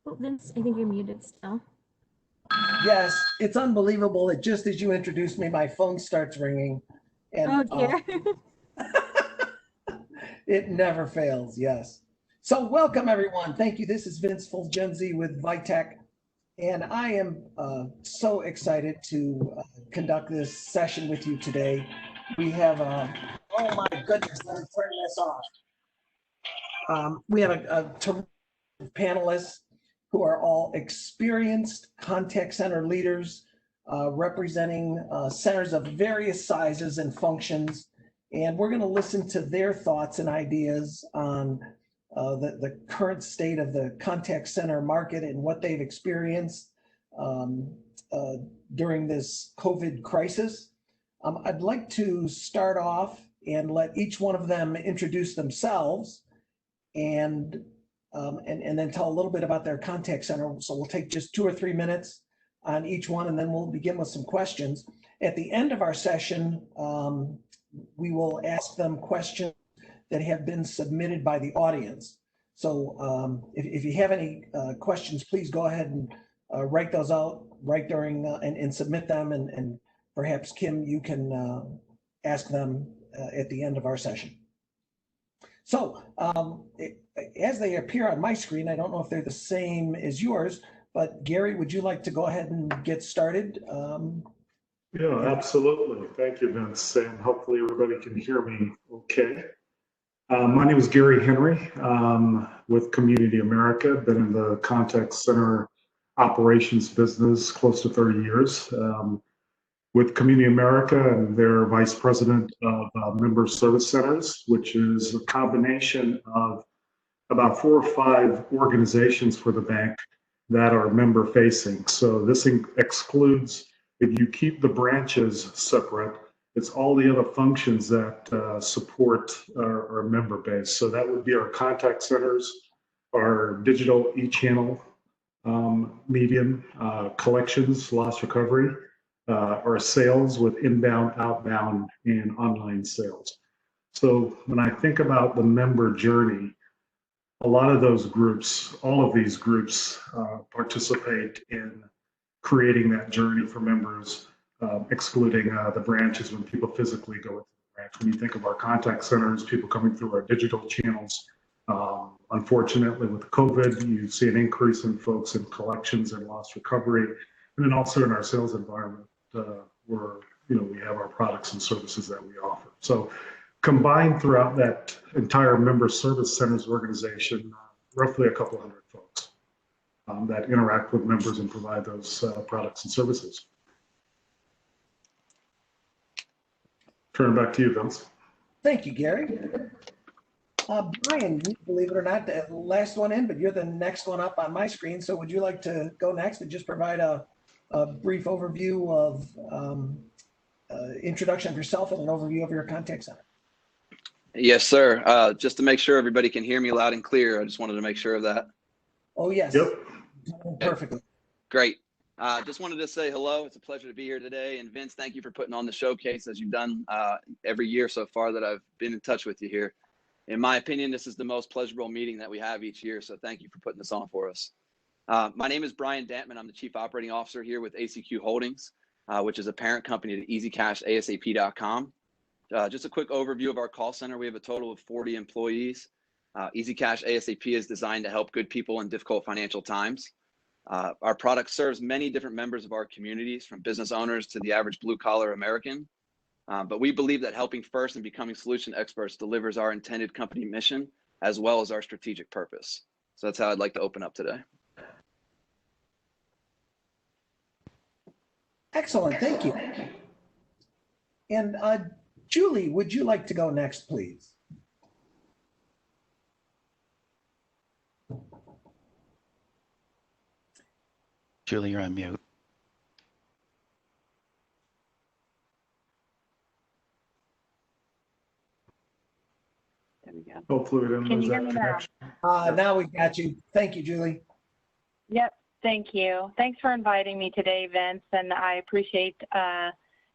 Oh, Vince, I think you're muted still. Yes, it's unbelievable that just as you introduced me, my phone starts ringing. And Oh dear. it never fails, yes. So welcome everyone. Thank you. This is Vince Fulgenzi with Vitech. And I am so excited to conduct this session with you today. We have, oh my goodness, let me turn this off. We have a terrific panelists who are all experienced contact center leaders representing centers of various sizes and functions. And we're going to listen to their thoughts and ideas on the current state of the contact center market and what they've experienced during this COVID crisis. I'd like to start off and let each one of them introduce themselves and then tell a little bit about their contact center. So we'll take just 2 or 3 minutes on each one, and then we'll begin with some questions. At the end of our session, we will ask them questions that have been submitted by the audience. So if you have any questions, please go ahead and write those out right during and submit them, and perhaps Kim, you can ask them at the end of our session. So as they appear on my screen, I don't know if they're the same as yours, but Gary, would you like to go ahead and get started? Yeah, absolutely. Thank you, Vince. And hopefully everybody can hear me okay. My name is Gary Henry with Community America. Been in the contact center operations business close to 30 years. With Community America, and their vice president of member service centers, which is a combination of about 4 or 5 organizations for the bank that are member facing. So this excludes, if you keep the branches separate, it's all the other functions that support our member base. So that would be our contact centers, our digital e-channel medium, collections, loss recovery, or sales with inbound, outbound, and online sales. So when I think about the member journey, a lot of those groups, all of these groups participate in creating that journey for members, excluding the branches when people physically go into the branch. When you think of our contact centers, people coming through our digital channels, unfortunately with COVID, you see an increase in folks in collections and loss recovery, and then also in our sales environment, where we have our products and services that we offer. So combined throughout that entire member service centers organization, roughly a couple hundred folks that interact with members and provide those products and services. Turn it back to you, Vince. Thank you, Gary. Brian, believe it or not, the last one in, but you're the next one up on my screen. So would you like to go next and just provide a brief overview of introduction of yourself and an overview of your contact center? Yes, sir. Just to make sure everybody can hear me loud and clear, I just wanted to make sure of that. Oh, yes. Yep. Perfectly. Great. Just wanted to say hello. It's a pleasure to be here today. And Vince, thank you for putting on the showcase as you've done every year so far that I've been in touch with you here. In my opinion, this is the most pleasurable meeting that we have each year. So thank you for putting this on for us. My name is Brent Dentman. I'm the Chief Operating Officer here with ACQ Holdings, which is a parent company to EasyCashASAP.com. Just a quick overview of our call center. We have a total of 40 employees. EasyCash ASAP is designed to help good people in difficult financial times. Our product serves many different members of our communities, from business owners to the average blue-collar American. But we believe that helping first and becoming solution experts delivers our intended company mission as well as our strategic purpose. So that's how I'd like to open up today. Excellent, thank you. And Julie, would you like to go next, please? Julie, you're on mute. There we go. Hopefully we didn't lose that connection. Now we got you. Thank you, Julie. Yep, thank you. Thanks for inviting me today, Vince, and I appreciate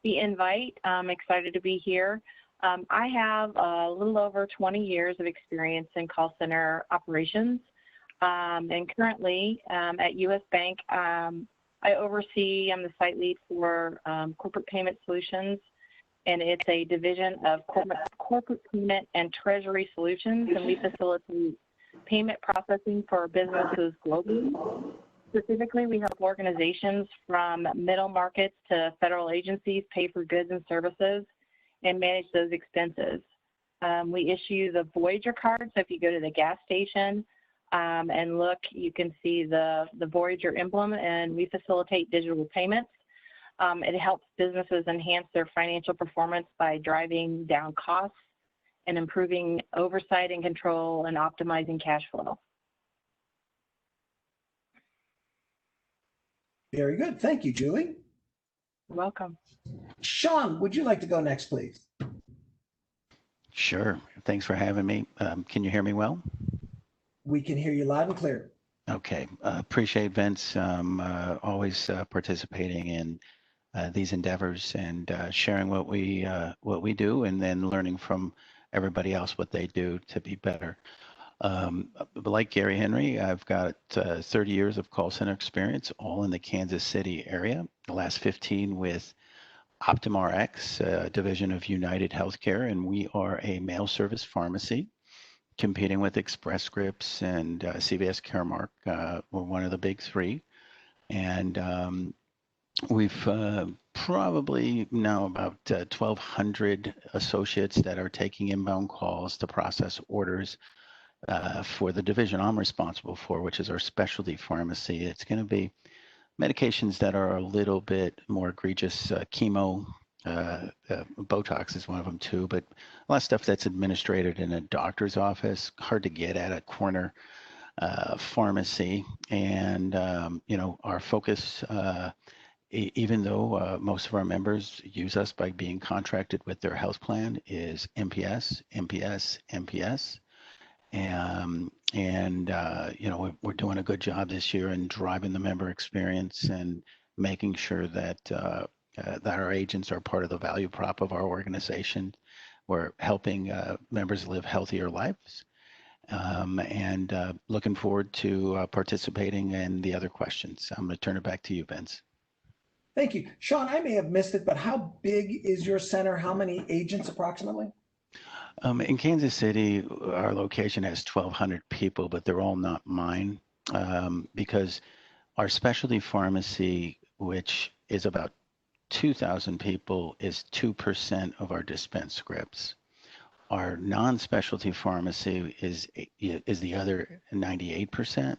the invite. I'm excited to be here. I have a little over 20 years of experience in call center operations. And currently at U.S. Bank, I'm the site lead for corporate payment solutions, and it's a division of corporate payment and treasury solutions, and we facilitate payment processing for businesses globally. Specifically, we help organizations from middle markets to federal agencies pay for goods and services and manage those expenses. We issue the Voyager card, so if you go to the gas station and look, you can see the Voyager emblem, and we facilitate digital payments. It helps businesses enhance their financial performance by driving down costs and improving oversight and control and optimizing cash flow. Very good. Thank you, Julie. You're welcome. Sean, would you like to go next, please? Sure. Thanks for having me. Can you hear me well? We can hear you loud and clear. Okay. Appreciate Vince always participating in these endeavors and sharing what we do, and then learning from everybody else what they do to be better. Like Gary Henry, I've got 30 years of call center experience, all in the Kansas City area. The last 15 with OptumRx, division of United Healthcare, and we are a mail service pharmacy competing with Express Scripts and CVS Caremark. We're one of the big three, and we've probably now about 1,200 associates that are taking inbound calls to process orders for the division I'm responsible for, which is our specialty pharmacy. It's going to be medications that are a little bit more egregious. Chemo, Botox is one of them too, but a lot of stuff that's administered in a doctor's office, hard to get at a corner pharmacy. And, our focus, even though most of our members use us by being contracted with their health plan, is MPS, MPS, MPS. We're doing a good job this year in driving the member experience and making sure that that our agents are part of the value prop of our organization. We're helping members live healthier lives, and looking forward to participating in the other questions. I'm going to turn it back to you, Vince. Thank you. Sean, I may have missed it, but how big is your center? How many agents approximately? In Kansas City, our location has 1,200 people, but they're all not mine, because our specialty pharmacy, which is about 2,000 people, is 2% of our dispense scripts. Our non-specialty pharmacy is the other 98%,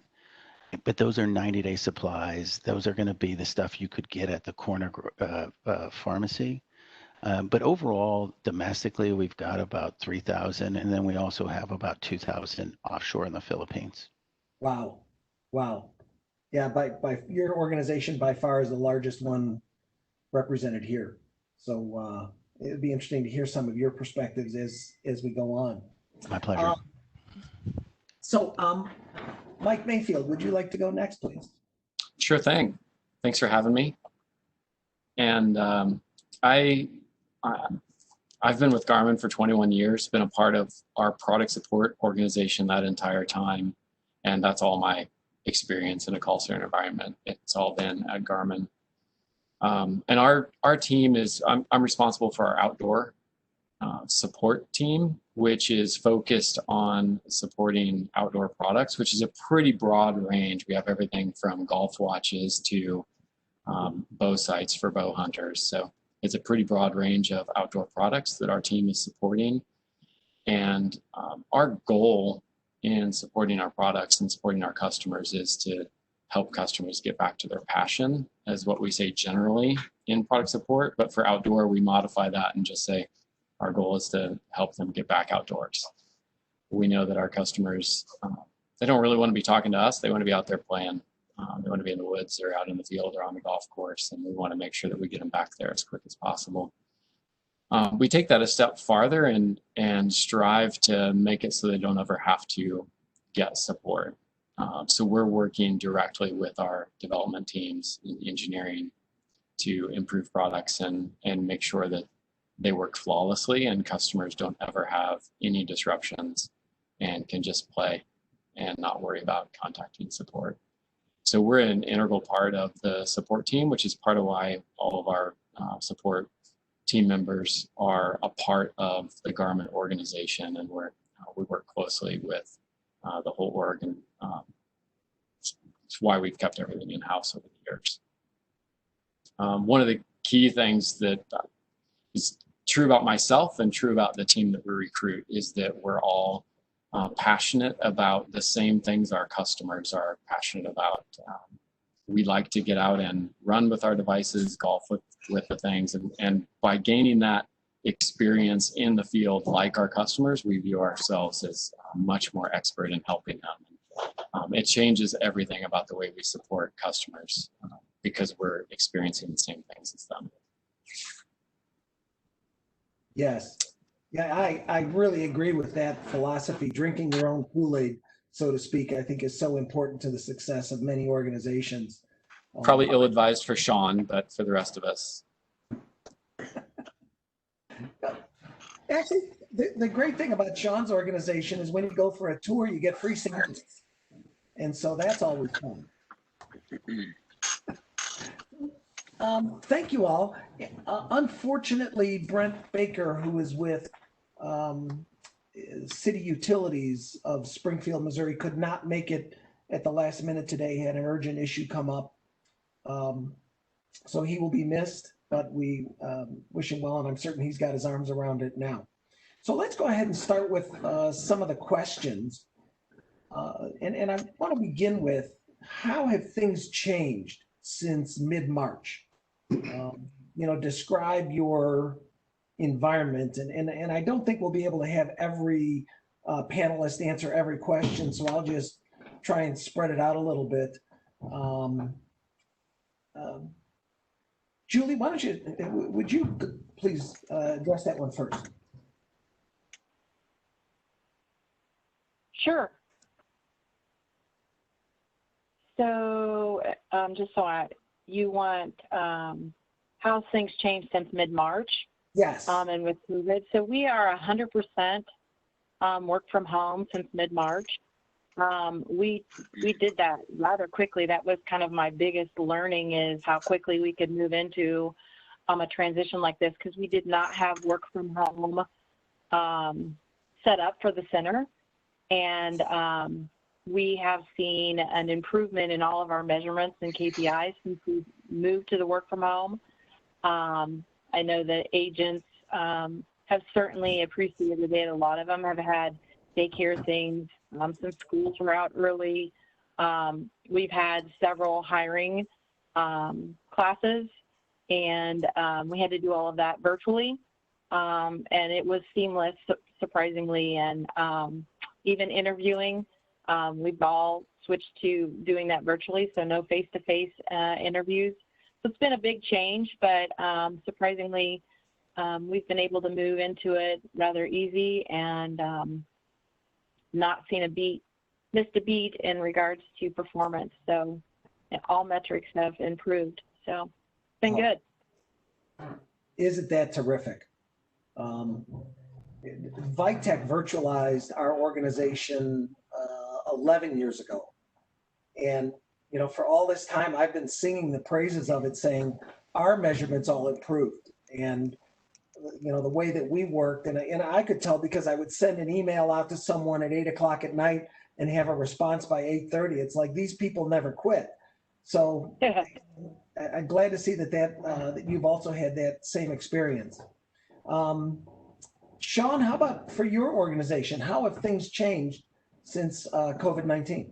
but those are 90-day supplies. Those are going to be the stuff you could get at the corner pharmacy. But overall, domestically, we've got about 3,000, and then we also have about 2,000 offshore in the Philippines. Wow. Wow. Yeah, by your organization by far is the largest one represented here. So it'd be interesting to hear some of your perspectives as we go on. My pleasure. Mike Mayfield, would you like to go next, please? Sure thing. Thanks for having me. And I've been with Garmin for 21 years, been a part of our product support organization that entire time. And that's all my experience in a call center environment. It's all been at Garmin. And our team is, I'm responsible for our outdoor support team, which is focused on supporting outdoor products, which is a pretty broad range. We have everything from golf watches to bow sights for bow hunters. So it's a pretty broad range of outdoor products that our team is supporting. And our goal in supporting our products and supporting our customers is to help customers get back to their passion, as what we say generally in product support. But for outdoor, we modify that and just say our goal is to help them get back outdoors. We know that our customers, they don't really want to be talking to us. They want to be out there playing. They want to be in the woods or out in the field or on the golf course, and we want to make sure that we get them back there as quick as possible. We take that a step farther and strive to make it so they don't ever have to get support. So we're working directly with our development teams in engineering to improve products and make sure that they work flawlessly and customers don't ever have any disruptions and can just play and not worry about contacting support. So we're an integral part of the support team, which is part of why all of our support team members are a part of the Garmin organization, and we work closely with the whole org, and it's why we've kept everything in-house over the years. One of the key things that is true about myself and true about the team that we recruit is that we're all passionate about the same things our customers are passionate about. We like to get out and run with our devices, golf with the things, and by gaining that experience in the field like our customers, we view ourselves as much more expert in helping them. It changes everything about the way we support customers because we're experiencing the same things as them. Yes. Yeah, I really agree with that philosophy. Drinking your own Kool-Aid, so to speak, I think is so important to the success of many organizations. Probably ill-advised for Sean, but for the rest of us. Actually, the great thing about Sean's organization is when you go for a tour, you get free samples. And so that's always fun. Thank you all. Unfortunately, Brent Baker, who is with City Utilities of Springfield, Missouri, could not make it at the last minute today. He had an urgent issue come up. So he will be missed, but we wish him well, and I'm certain he's got his arms around it now. So let's go ahead and start with some of the questions. And I want to begin with, how have things changed since mid-March? Describe your environment. And I don't think we'll be able to have every panelist answer every question, so I'll just try and spread it out a little bit. Julie, would you please address that one first? Sure. So you want how things changed since mid-March? Yes. And with COVID. So we are 100% work from home since mid-March. We did that rather quickly. That was kind of my biggest learning, is how quickly we could move into a transition like this, because we did not have work from home set up for the center. And we have seen an improvement in all of our measurements and KPIs since we moved to the work from home. I know that agents have certainly appreciated it. A lot of them have had daycare things. Some schools were out early. We've had several hiring classes, and we had to do all of that virtually. And it was seamless, surprisingly, and even interviewing, we've all switched to doing that virtually, so no face-to-face interviews. So it's been a big change, but surprisingly, we've been able to move into it rather easy, and not seen missed a beat in regards to performance. So all metrics have improved. So it's been good. Isn't that terrific? Vitech virtualized our organization 11 years ago. And, for all this time, I've been singing the praises of it, saying our measurements all improved. And, the way that we worked, and I could tell because I would send an email out to someone at 8 o'clock at night and have a response by 8:30. It's like, these people never quit. So I'm glad to see that you've also had that same experience. Sean, how about for your organization? How have things changed since COVID-19?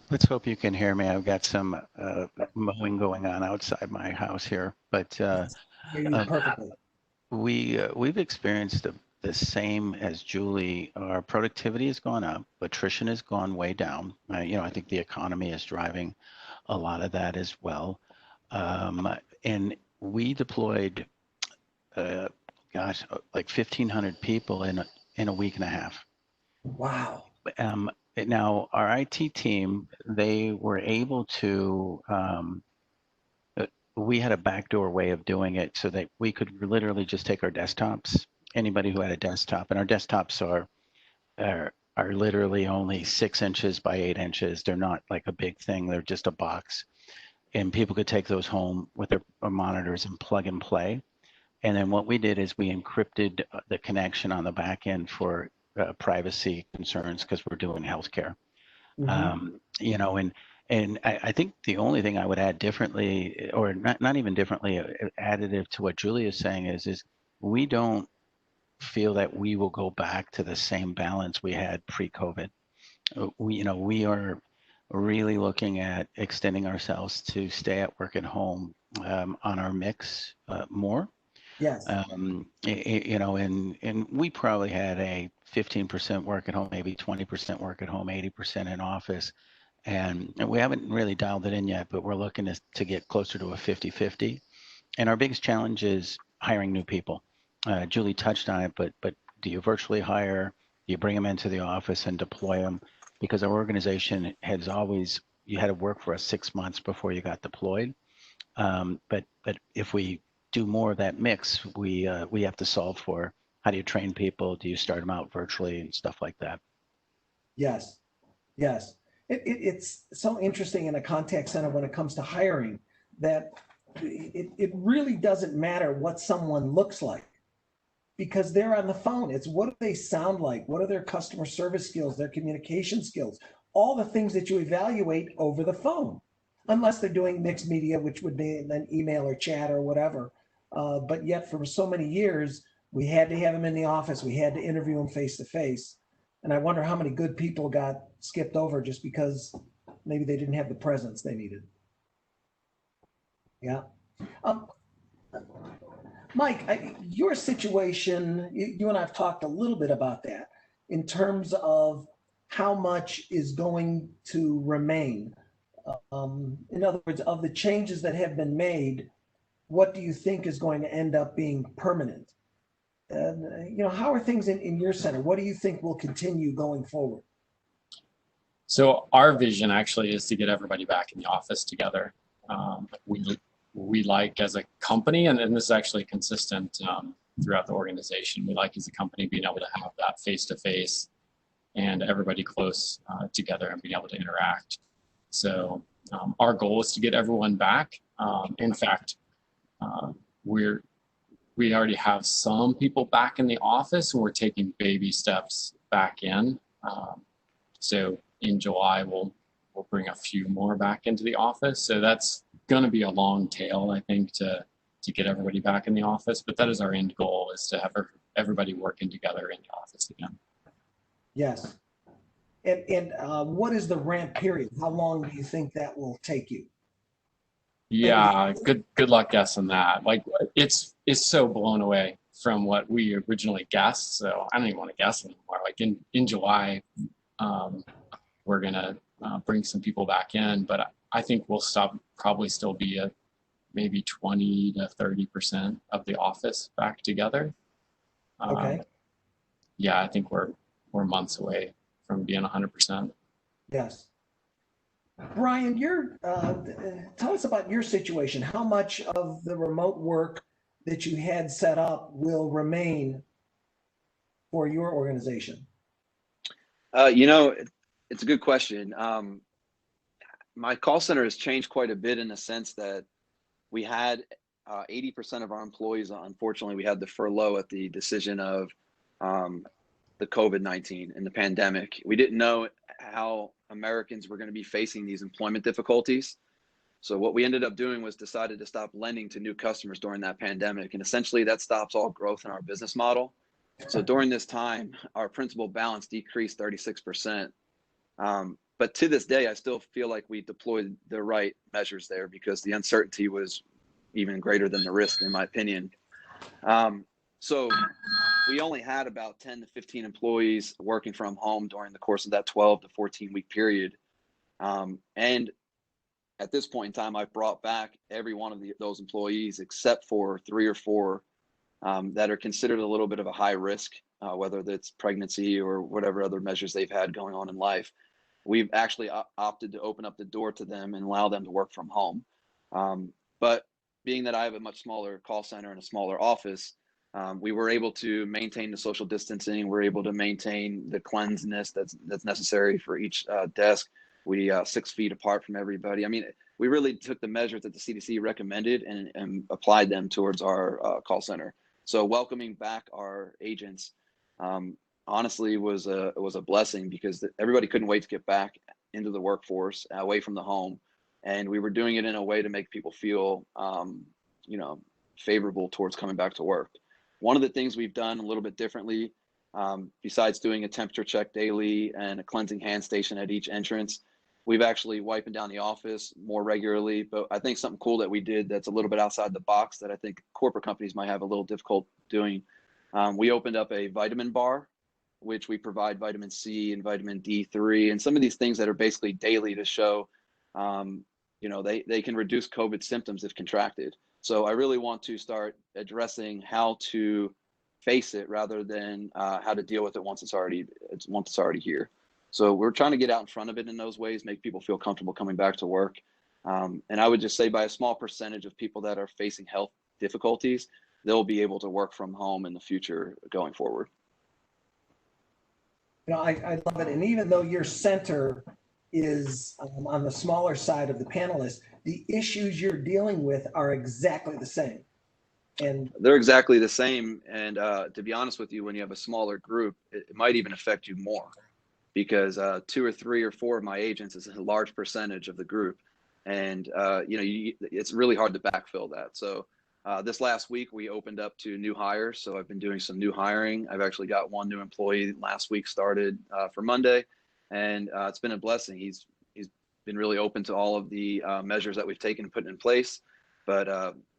Let's hope you can hear me. I've got some mowing going on outside my house here, but Perfectly. we've experienced the same as Julie. Our productivity has gone up, attrition has gone way down. I think the economy is driving a lot of that as well. And we deployed, like 1,500 people in a week and a half. Wow. Now, our IT team, they were able to, we had a backdoor way of doing it so that we could literally just take our desktops, anybody who had a desktop, and our desktops are are literally only 6 inches by 8 inches. They're not like a big thing. They're just a box. And people could take those home with their monitors and plug and play. And then what we did is we encrypted the connection on the back end for privacy concerns because we're doing healthcare. You know, and I think the only thing I would add differently, or not even differently, additive to what Julie is saying is we don't feel that we will go back to the same balance we had pre-COVID. We are really looking at extending ourselves to stay at work at home on our mix more. Yes. And we probably had a 15% work at home, maybe 20% work at home, 80% in office. And we haven't really dialed it in yet, but we're looking to get closer to a 50-50. And our biggest challenge is hiring new people. Julie touched on it, but do you virtually hire? Do you bring them into the office and deploy them? Because our organization has always, you had to work for us 6 months before you got deployed. But if we do more of that mix, we have to solve for how do you train people? Do you start them out virtually and stuff like that? Yes. Yes. It's so interesting in a contact center when it comes to hiring that it really doesn't matter what someone looks like because they're on the phone. It's what do they sound like? What are their customer service skills, their communication skills, all the things that you evaluate over the phone, unless they're doing mixed media, which would be an email or chat or whatever. But yet for so many years, we had to have them in the office. We had to interview them face to face. And I wonder how many good people got skipped over just because maybe they didn't have the presence they needed. Yeah. Mike, your situation, you and I have talked a little bit about that in terms of how much is going to remain. In other words, of the changes that have been made, what do you think is going to end up being permanent? How are things in your center? What do you think will continue going forward? So our vision actually is to get everybody back in the office together. We like as a company, and this is actually consistent throughout the organization, we like as a company being able to have that face-to-face and everybody close together and being able to interact. So our goal is to get everyone back. In fact, we already have some people back in the office, and we're taking baby steps back in. So in July, we'll bring a few more back into the office. So that's going to be a long tail, I think, to get everybody back in the office. But that is our end goal, is to have everybody working together in the office again. Yes. And what is the ramp period? How long do you think that will take you? Yeah, good luck guessing that. Like it's so blown away from what we originally guessed. So I don't even want to guess anymore. Like in July, we're gonna bring some people back in, but I think we'll probably still be at maybe 20 to 30% of the office back together. Okay. Yeah, I think we're months away from being 100%. Yes. Brian, tell us about your situation. How much of the remote work that you had set up will remain for your organization? It's a good question. My call center has changed quite a bit in the sense that we had 80% of our employees, unfortunately, we had to furlough at the decision of the COVID-19 and the pandemic. We didn't know how Americans were going to be facing these employment difficulties. So what we ended up doing was decided to stop lending to new customers during that pandemic. And essentially that stops all growth in our business model. So during this time, our principal balance decreased 36%. But to this day, I still feel like we deployed the right measures there because the uncertainty was even greater than the risk, in my opinion. So we only had about 10 to 15 employees working from home during the course of that 12 to 14 week period. And at this point in time, I've brought back every one of those employees except for 3 or 4 that are considered a little bit of a high risk, whether that's pregnancy or whatever other measures they've had going on in life. We've actually opted to open up the door to them and allow them to work from home. But being that I have a much smaller call center and a smaller office, We were able to maintain the social distancing. We're able to maintain the cleanliness that's necessary for each desk. We 6 feet apart from everybody. I mean, we really took the measures that the CDC recommended and applied them towards our call center. So welcoming back our agents honestly was a blessing, because everybody couldn't wait to get back into the workforce, away from the home, and we were doing it in a way to make people feel favorable towards coming back to work. One of the things we've done a little bit differently, besides doing a temperature check daily and a cleansing hand station at each entrance, we've actually wiping down the office more regularly. But I think something cool that we did that's a little bit outside the box that I think corporate companies might have a little difficult doing. We opened up a vitamin bar, which we provide vitamin C and vitamin D3 and some of these things that are basically daily to show, they can reduce COVID symptoms if contracted. So I really want to start addressing how to face it rather than how to deal with it once it's already here. So we're trying to get out in front of it in those ways, make people feel comfortable coming back to work. And I would just say by a small percentage of people that are facing health difficulties, they'll be able to work from home in the future going forward. I love it. And even though your center is on the smaller side of the panelists, the issues you're dealing with are exactly the same. And they're exactly the same. And to be honest with you, when you have a smaller group, it might even affect you more, because 2 or 3 or 4 of my agents is a large percentage of the group. And, it's really hard to backfill that. So this last week, we opened up to new hires. So I've been doing some new hiring. I've actually got 1 new employee last week started for Monday. And it's been a blessing. He's been really open to all of the measures that we've taken and put in place. But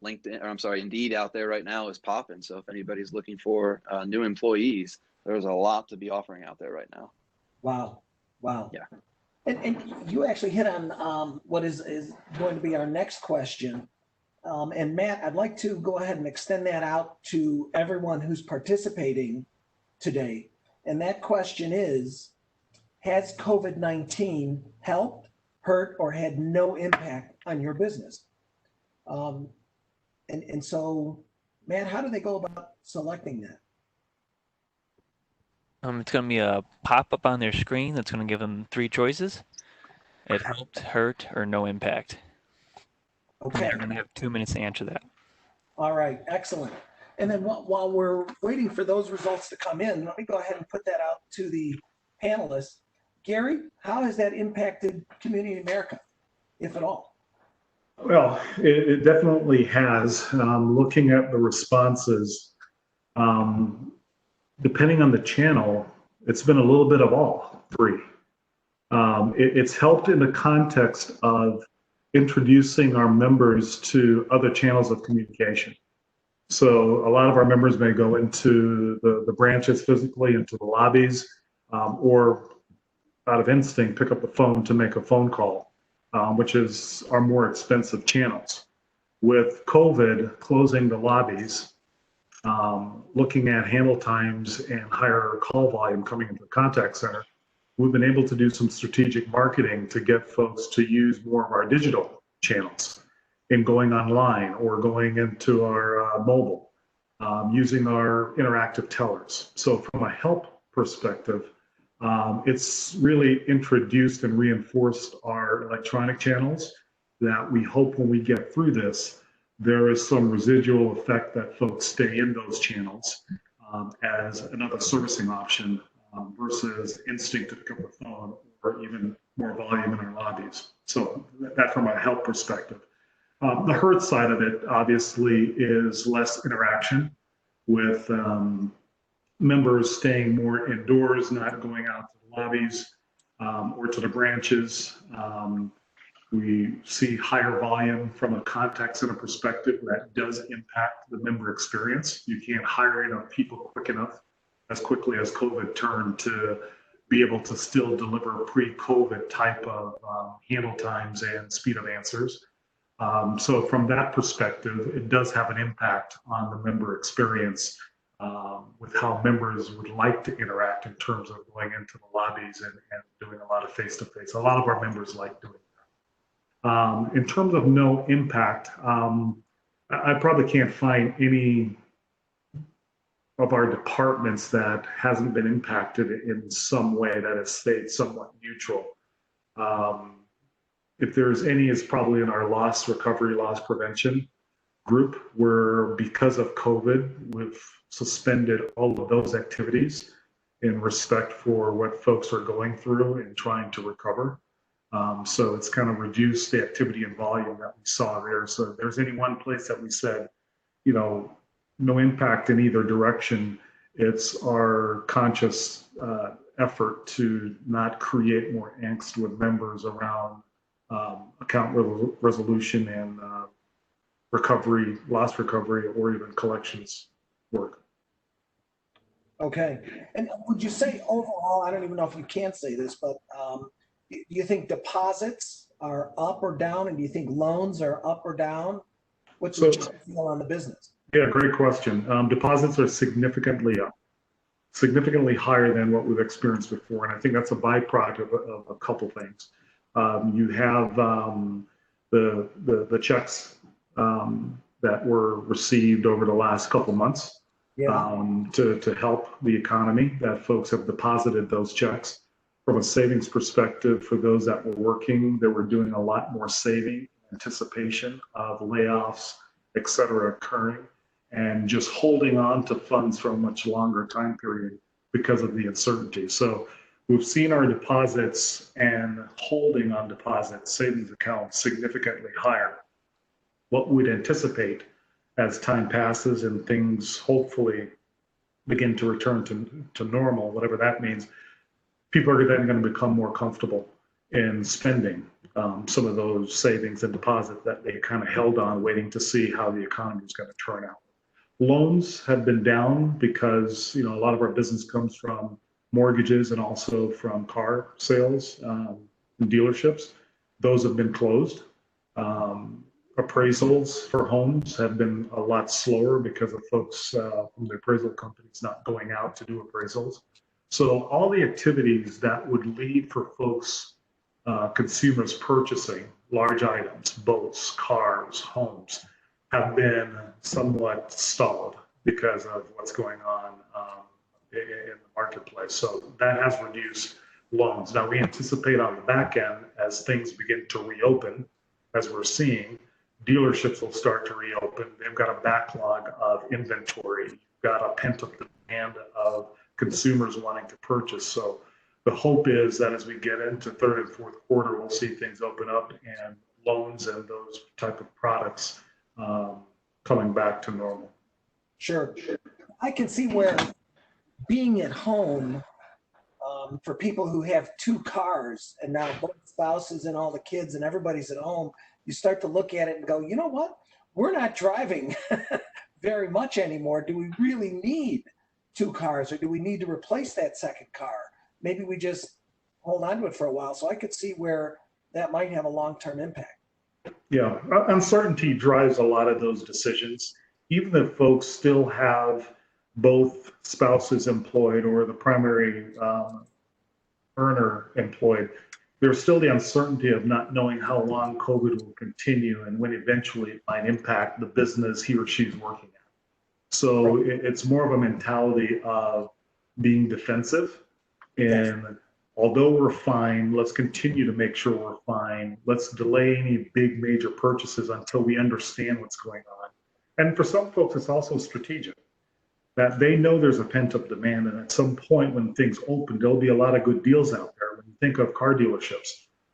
Indeed out there right now is popping. So if anybody's looking for new employees, there's a lot to be offering out there right now. Wow. Yeah. And you actually hit on what is going to be our next question. And Matt, I'd like to go ahead and extend that out to everyone who's participating today. And that question is, has COVID-19 helped, hurt, or had no impact on your business? And so, Matt, how do they go about selecting that? It's going to be a pop-up on their screen that's going to give them 3 choices. It helped, hurt, or no impact. Okay. And they're going to have 2 minutes to answer that. All right, excellent. And then while we're waiting for those results to come in, let me go ahead and put that out to the panelists. Gary, how has that impacted Community America, if at all? Well, it definitely has. Looking at the responses, depending on the channel, it's been a little bit of all 3. It's helped in the context of introducing our members to other channels of communication. So a lot of our members may go into the branches physically, into the lobbies, or out of instinct, pick up the phone to make a phone call, which is our more expensive channels. With COVID closing the lobbies, looking at handle times and higher call volume coming into the contact center, we've been able to do some strategic marketing to get folks to use more of our digital channels in going online or going into our mobile, using our interactive tellers. So from a help perspective, it's really introduced and reinforced our electronic channels that we hope when we get through this, there is some residual effect that folks stay in those channels as another servicing option versus instinct to pick up the phone or even more volume in our lobbies. So that from a help perspective. The hurt side of it obviously is less interaction with members staying more indoors, not going out to the lobbies or to the branches. We see higher volume from a contact center perspective that does impact the member experience. You can't hire enough people quick enough, as quickly as COVID turned, to be able to still deliver pre-COVID type of handle times and speed of answers. So from that perspective, it does have an impact on the member experience with how members would like to interact in terms of going into the lobbies and doing a lot of face-to-face. A lot of our members like doing that. In terms of no impact, I probably can't find any of our departments that hasn't been impacted in some way, that has stayed somewhat neutral. If there's any, it's probably in our loss recovery, loss prevention group, where because of COVID, we've suspended all of those activities in respect for what folks are going through and trying to recover. So it's kind of reduced the activity and volume that we saw there. So if there's any one place that we said, you know, no impact in either direction, it's our conscious effort to not create more angst with members around account resolution and recovery, loss recovery, or even collections work. Okay. And would you say overall, I don't even know if you can say this, but do you think deposits are up or down? And do you think loans are up or down? What's your feel on the business? Yeah, great question. Deposits are significantly up, significantly higher than what we've experienced before. And I think that's a byproduct of a couple things. You have the checks that were received over the last couple months to help the economy, that folks have deposited those checks. From a savings perspective, for those that were working, they were doing a lot more saving in anticipation of layoffs, et cetera, occurring, and just holding on to funds for a much longer time period because of the uncertainty. So we've seen our deposits and holding on deposits, savings accounts significantly higher. What we'd anticipate as time passes and things hopefully begin to return to normal, whatever that means, people are then going to become more comfortable in spending some of those savings and deposits that they kind of held on, waiting to see how the economy is going to turn out. Loans have been down because, you know, a lot of our business comes from mortgages and also from car sales and dealerships. Those have been closed. Appraisals for homes have been a lot slower because of folks from the appraisal companies not going out to do appraisals. So all the activities that would lead for folks, consumers purchasing large items, boats, cars, homes, have been somewhat stalled because of what's going on in the marketplace. So that has reduced loans. Now we anticipate on the back end, as things begin to reopen, as we're seeing, dealerships will start to reopen. They've got a backlog of inventory. You've got a pent-up demand of consumers wanting to purchase. So the hope is that as we get into third and fourth quarter, we'll see things open up and loans and those type of products coming back to normal. Sure. I can see where being at home for people who have two cars and now both spouses and all the kids and everybody's at home, you start to look at it and go, you know what? We're not driving very much anymore. Do we really need two cars, or do we need to replace that second car? Maybe we just hold on to it for a while. So I could see where that might have a long-term impact. Yeah, uncertainty drives a lot of those decisions. Even if folks still have both spouses employed or the primary earner employed, there's still the uncertainty of not knowing how long COVID will continue and when eventually it might impact the business he or she's working at. So it's more of a mentality of being defensive. And although we're fine, let's continue to make sure we're fine. Let's delay any big major purchases until we understand what's going on. And for some folks, it's also strategic, that they know there's a pent-up demand. And at some point when things open, there'll be a lot of good deals out there. When you think of car dealerships,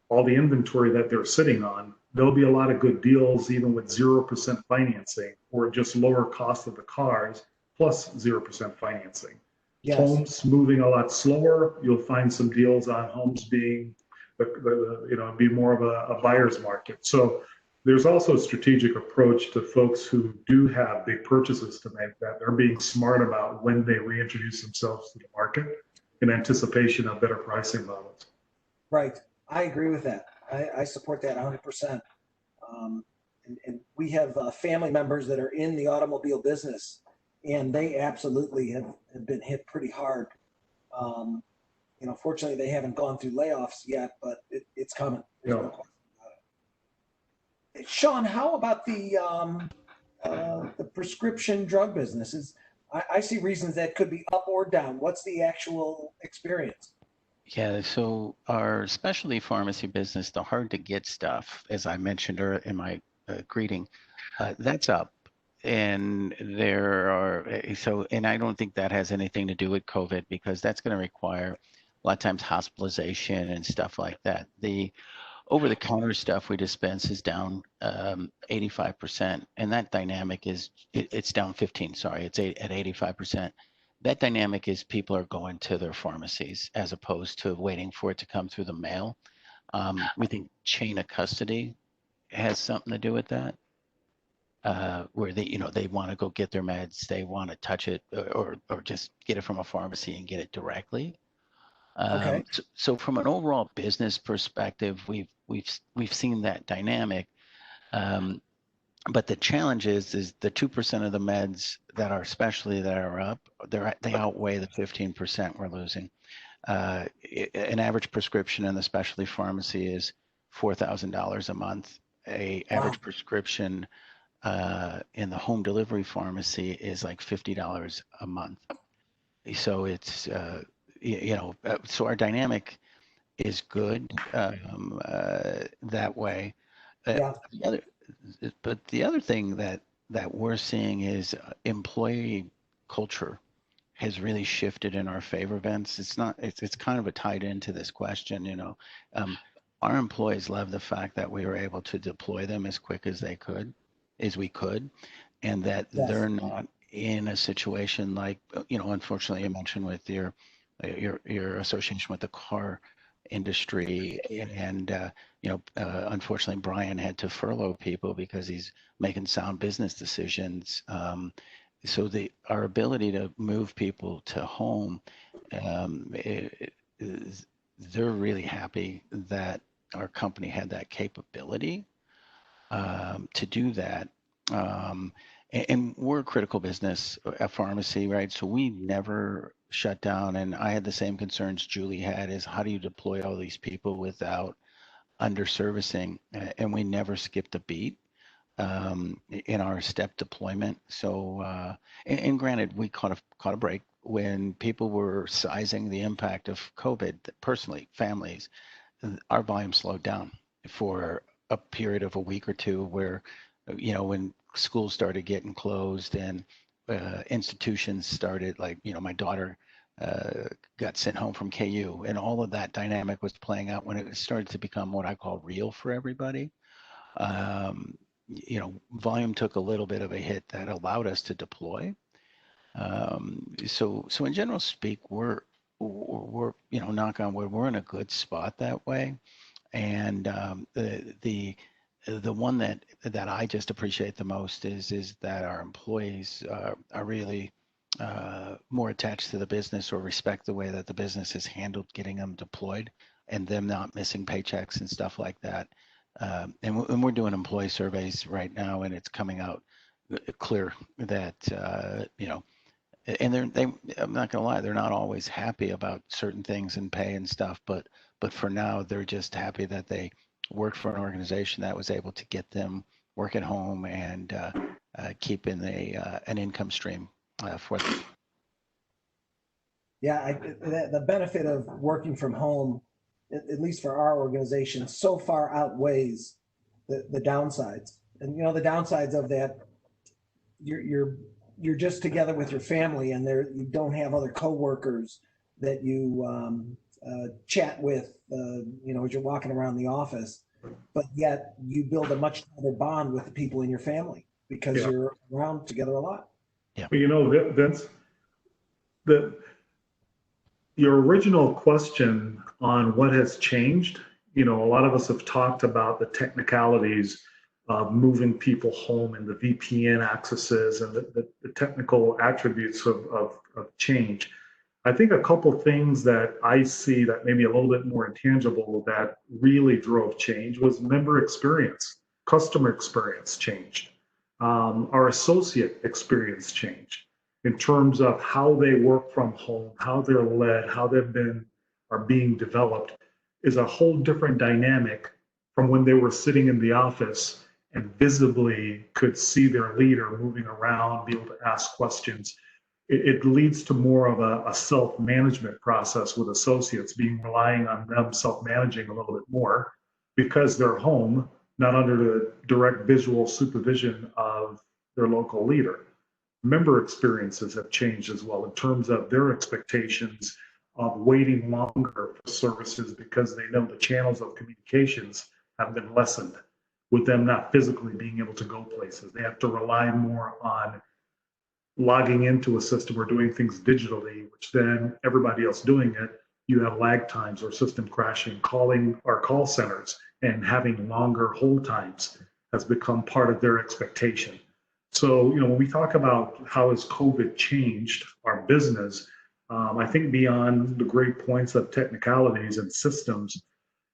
all the inventory that they're sitting on, there'll be a lot of good deals, even with 0% financing or just lower cost of the cars plus 0% financing. Yes. Homes moving a lot slower. You'll find some deals on homes being, be more of a buyer's market. So there's also a strategic approach to folks who do have big purchases to make, that they're being smart about when they reintroduce themselves to the market in anticipation of better pricing levels. Right. I agree with that. I support that 100%. And we have family members that are in the automobile business, and they absolutely have been hit pretty hard. Fortunately, they haven't gone through layoffs yet, but it's coming. There's no question about it. Sean, how about the prescription drug businesses? I see reasons that could be up or down. What's the actual experience? Yeah, so our specialty pharmacy business, the hard to get stuff, as I mentioned in my greeting, that's up. And there are, and I don't think that has anything to do with COVID because that's going to require a lot of times hospitalization and stuff like that. The over-the-counter stuff we dispense is down 85%, and that dynamic is it's down 15. Sorry, it's at 85%. That dynamic is people are going to their pharmacies as opposed to waiting for it to come through the mail. We think chain of custody has something to do with that, where they want to go get their meds, they want to touch it or just get it from a pharmacy and get it directly. Okay. So from an overall business perspective, we've seen that dynamic. But the challenge is the 2% of the meds that are specialty that are up, they outweigh the 15% we're losing. An average prescription in the specialty pharmacy is $4,000 a month. Average prescription in the home delivery pharmacy is like $50 a month. So it's so our dynamic is good that way. Yeah. But the other thing that we're seeing is employee culture has really shifted in our favor, Vince. It's kind of a tied into this question, our employees love the fact that we were able to deploy them as quick as we could, and that they're not in a situation like, unfortunately you mentioned with your association with the car industry, and unfortunately Brian had to furlough people because he's making sound business decisions. So our ability to move people to home, they're really happy that our company had that capability to do that. And we're a critical business, a pharmacy, right? So we never shut down. And I had the same concerns Julie had, is how do you deploy all these people without underservicing? And we never skipped a beat in our step deployment. So, and granted, we caught a break when people were sizing the impact of COVID, personally, families, our volume slowed down for a period of a week or two where, when schools started getting closed and institutions started, like, my daughter got sent home from KU, and all of that dynamic was playing out when it started to become what I call real for everybody. Volume took a little bit of a hit that allowed us to deploy. So in general speak, we're knock on wood, we're in a good spot that way. And the one that I just appreciate the most is that our employees are really more attached to the business, or respect the way that the business has handled getting them deployed and them not missing paychecks and stuff like that. And we're doing employee surveys right now, and it's coming out clear that and I'm not gonna lie, they're not always happy about certain things and pay and stuff, but for now they're just happy that they work for an organization that was able to get them work at home and keeping an income stream for them. Yeah, the benefit of working from home, at least for our organization, so far outweighs the downsides. And the downsides of that, you're just together with your family, and you don't have other coworkers that you chat with, as you're walking around the office. But yet you build a much better bond with the people in your family because you're around together a lot. Yeah. Well, Vince, your original question on what has changed, a lot of us have talked about the technicalities of moving people home and the VPN accesses and the technical attributes of change. I think a couple things that I see that maybe a little bit more intangible that really drove change was member experience, customer experience changed. Our associate experience changed in terms of how they work from home, how they're led, how are being developed is a whole different dynamic from when they were sitting in the office and visibly could see their leader moving around, be able to ask questions. it leads to more of a self-management process with associates relying on them self-managing a little bit more because they're home, not under the direct visual supervision of their local leader. Member experiences have changed as well in terms of their expectations of waiting longer for services because they know the channels of communications have been lessened with them not physically being able to go places. They have to rely more on logging into a system or doing things digitally, which then everybody else doing it, you have lag times or system crashing. Calling our call centers and having longer hold times has become part of their expectation. So, when we talk about how has COVID changed our business, I think beyond the great points of technicalities and systems,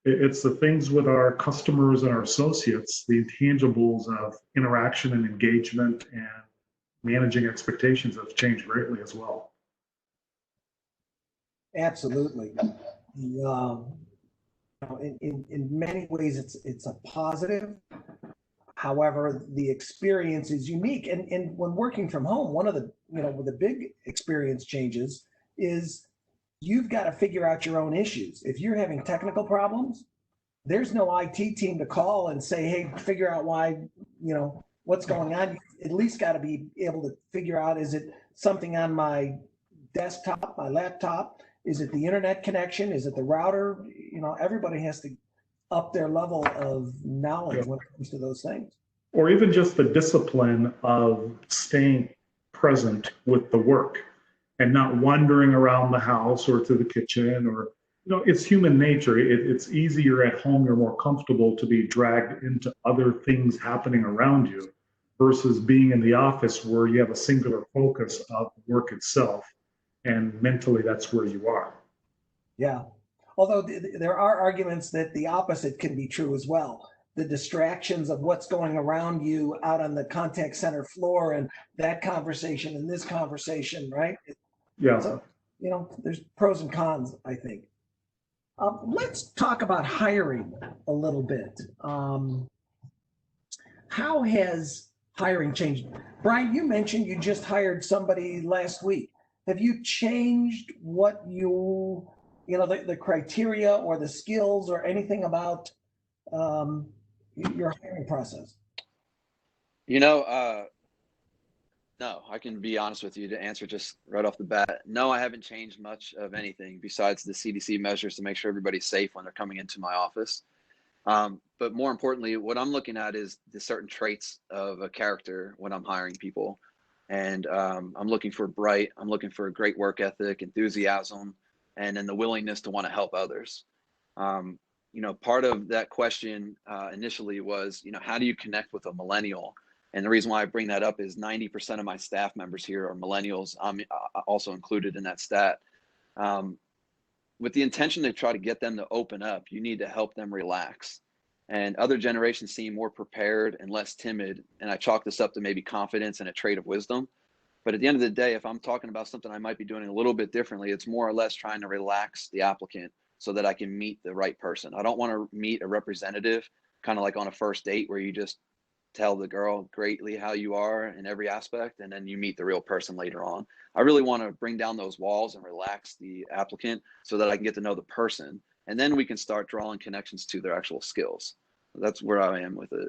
it's the things with our customers and our associates, the intangibles of interaction and engagement and managing expectations have changed greatly as well. Absolutely. In many ways, it's a positive. However, the experience is unique. And when working from home, one of the big experience changes is you've got to figure out your own issues. If you're having technical problems, there's no IT team to call and say, hey, figure out why, what's going on. You at least got to be able to figure out, is it something on my desktop, my laptop? Is it the internet connection? Is it the router? Everybody has to up their level of knowledge when it comes to those things. Or even just the discipline of staying present with the work and not wandering around the house or to the kitchen or, it's human nature. It's easier at home. You're more comfortable to be dragged into other things happening around you versus being in the office where you have a singular focus of work itself. And mentally, that's where you are. Yeah. Although there are arguments that the opposite can be true as well. The distractions of what's going around you out on the contact center floor and that conversation and this conversation, right? Yeah. So, there's pros and cons, I think. Let's talk about hiring a little bit. How has hiring changed? Brian, you mentioned you just hired somebody last week. Have you changed what the criteria or the skills or anything about your hiring process? No, I can be honest with you to answer just right off the bat. No, I haven't changed much of anything besides the CDC measures to make sure everybody's safe when they're coming into my office. But more importantly, what I'm looking at is the certain traits of a character when I'm hiring people. And I'm looking for bright, I'm looking for a great work ethic, enthusiasm, and then the willingness to want to help others. Part of that question initially was, how do you connect with a millennial? And the reason why I bring that up is 90% of my staff members here are millennials. I'm also included in that stat. With the intention to try to get them to open up, you need to help them relax. And other generations seem more prepared and less timid. And I chalk this up to maybe confidence and a trait of wisdom. But at the end of the day, if I'm talking about something I might be doing a little bit differently, it's more or less trying to relax the applicant so that I can meet the right person. I don't want to meet a representative, kind of like on a first date where you just tell the girl greatly how you are in every aspect, and then you meet the real person later on. I really want to bring down those walls and relax the applicant so that I can get to know the person. And then we can start drawing connections to their actual skills. That's where I am with it,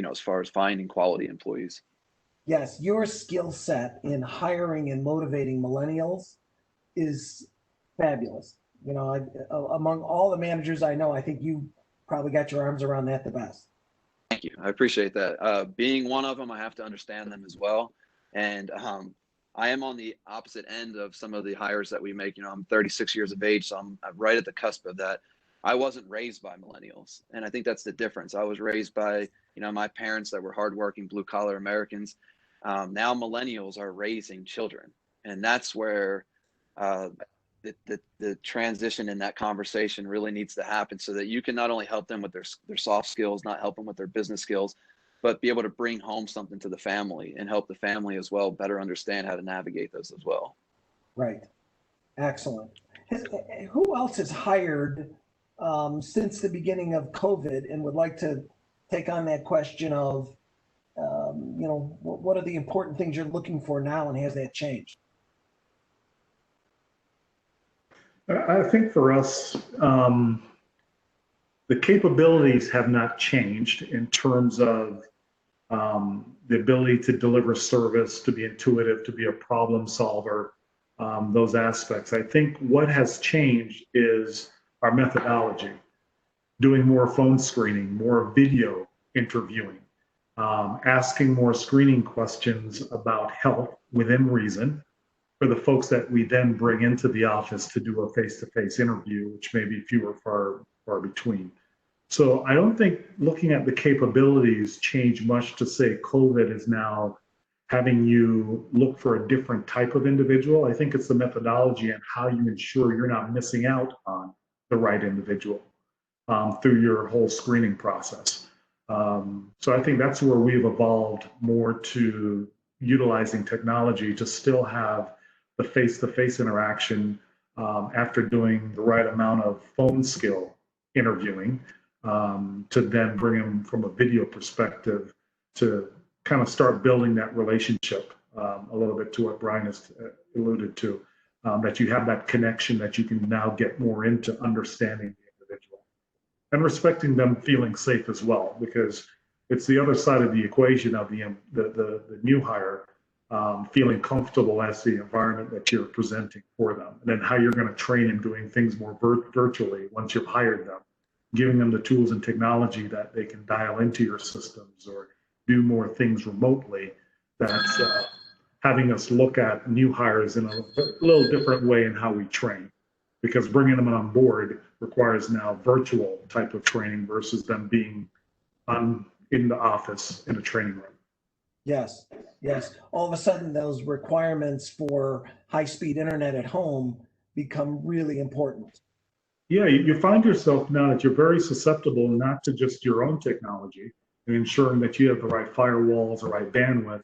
as far as finding quality employees. Yes, your skill set in hiring and motivating millennials is fabulous. Among all the managers I know, I think you probably got your arms around that the best. Thank you. I appreciate that. Being one of them, I have to understand them as well. And I am on the opposite end of some of the hires that we make. I'm 36 years of age, so I'm right at the cusp of that. I wasn't raised by millennials. And I think that's the difference. I was raised by, my parents that were hardworking, blue collar Americans. Now millennials are raising children. And that's where the transition in that conversation really needs to happen so that you can not only help them with their soft skills, not help them with their business skills, but be able to bring home something to the family and help the family as well better understand how to navigate those as well. Right. Excellent. Who else has hired since the beginning of COVID and would like to take on that question of, what are the important things you're looking for now and has that changed? I think for us, the capabilities have not changed in terms of the ability to deliver service, to be intuitive, to be a problem solver, those aspects. I think what has changed is our methodology, doing more phone screening, more video interviewing, asking more screening questions about health within reason for the folks that we then bring into the office to do a face-to-face interview, which may be few or far between. So I don't think looking at the capabilities change much to say COVID is now having you look for a different type of individual. I think it's the methodology and how you ensure you're not missing out on the right individual through your whole screening process. So I think that's where we've evolved more to utilizing technology to still have the face-to-face interaction after doing the right amount of phone skill interviewing to then bring them from a video perspective to kind of start building that relationship a little bit to what Brian has alluded to, that you have that connection that you can now get more into understanding the individual and respecting them feeling safe as well, because it's the other side of the equation of the new hire feeling comfortable as the environment that you're presenting for them, and then how you're going to train them doing things more virtually once you've hired them, giving them the tools and technology that they can dial into your systems or do more things remotely. That's having us look at new hires in a little different way in how we train, because bringing them on board requires now virtual type of training versus them being in the office in a training room. Yes, yes. All of a sudden, those requirements for high-speed internet at home become really important. Yeah, you find yourself now that you're very susceptible not to just your own technology and ensuring that you have the right firewalls, the right bandwidth.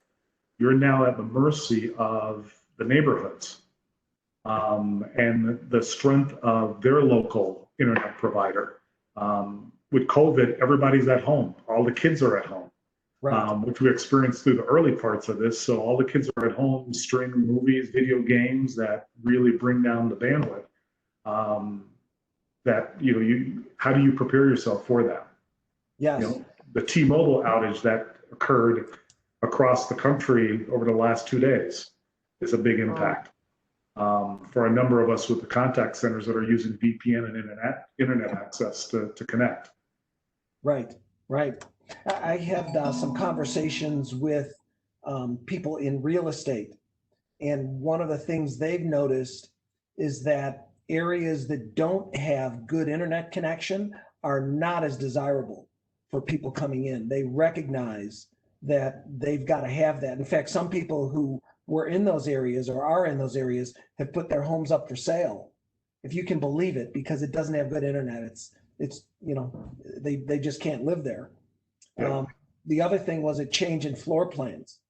You're now at the mercy of the neighborhoods and the strength of their local internet provider. With COVID, everybody's at home. All the kids are at home. Right. Which we experienced through the early parts of this. So all the kids are at home streaming movies, video games that really bring down the bandwidth. How do you prepare yourself for that? Yes. The T-Mobile outage that occurred across the country over the last 2 days is a big impact for a number of us with the contact centers that are using VPN and internet access to connect. Right, right. I had some conversations with people in real estate, and one of the things they've noticed is that areas that don't have good internet connection are not as desirable for people coming in. They recognize that they've got to have that. In fact, some people who were in those areas or are in those areas have put their homes up for sale, if you can believe it, because it doesn't have good internet. It's they just can't live there. Yeah. The other thing was a change in floor plans,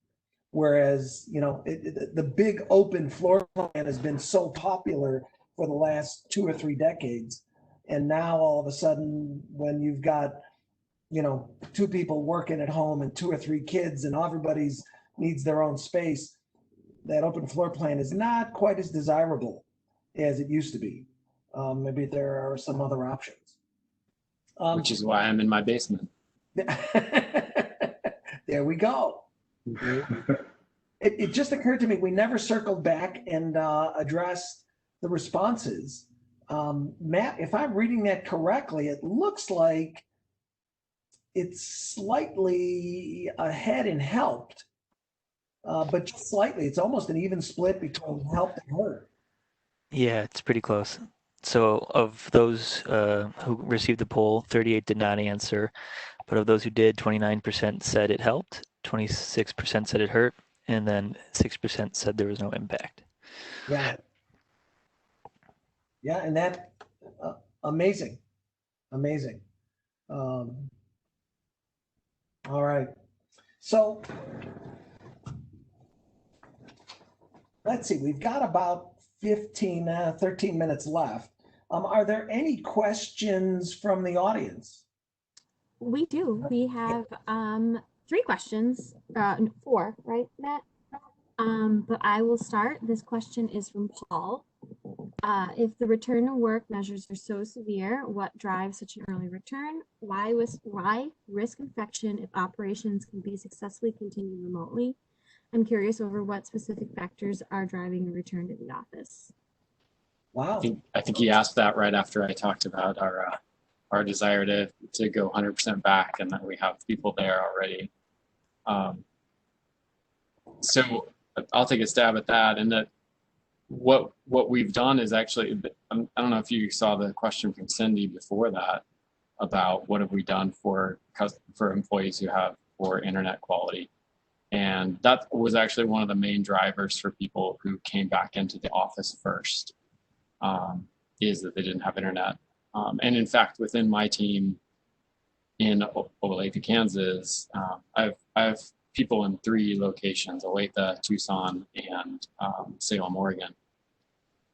whereas the big open floor plan has been so popular for the last 2 or 3 decades, and now all of a sudden, when you've got 2 people working at home and 2 or 3 kids, and everybody's needs their own space, that open floor plan is not quite as desirable as it used to be. Maybe there are some other options. Which is why I'm in my basement. There we go. It just occurred to me, we never circled back and addressed the responses. Matt, if I'm reading that correctly, it looks like it's slightly ahead in helped, but just slightly. It's almost an even split between helped and hurt. Yeah, it's pretty close. So of those who received the poll, 38 did not answer, but of those who did, 29% said it helped, 26% said it hurt, and then 6% said there was no impact. Yeah. Yeah, and that amazing. All right. So let's see, we've got about 13 minutes left. Are there any questions from the audience? We do. We have 3 questions, 4, right, Matt? But I will start. This question is from Paul. If the return to work measures are so severe, what drives such an early return? Why risk infection if operations can be successfully continued remotely? I'm curious over what specific factors are driving a return to the office. Wow. I think he asked that right after I talked about our desire to go 100% back, and that we have people there already. So I'll take a stab at that. And that what we've done is actually, I don't know if you saw the question from Cindy before that about what have we done for employees who have poor internet quality. And that was actually one of the main drivers for people who came back into the office first, is that they didn't have internet. And in fact, within my team in Olathe, Kansas, I have people in 3 locations: Olathe, Tucson, and Salem, Oregon.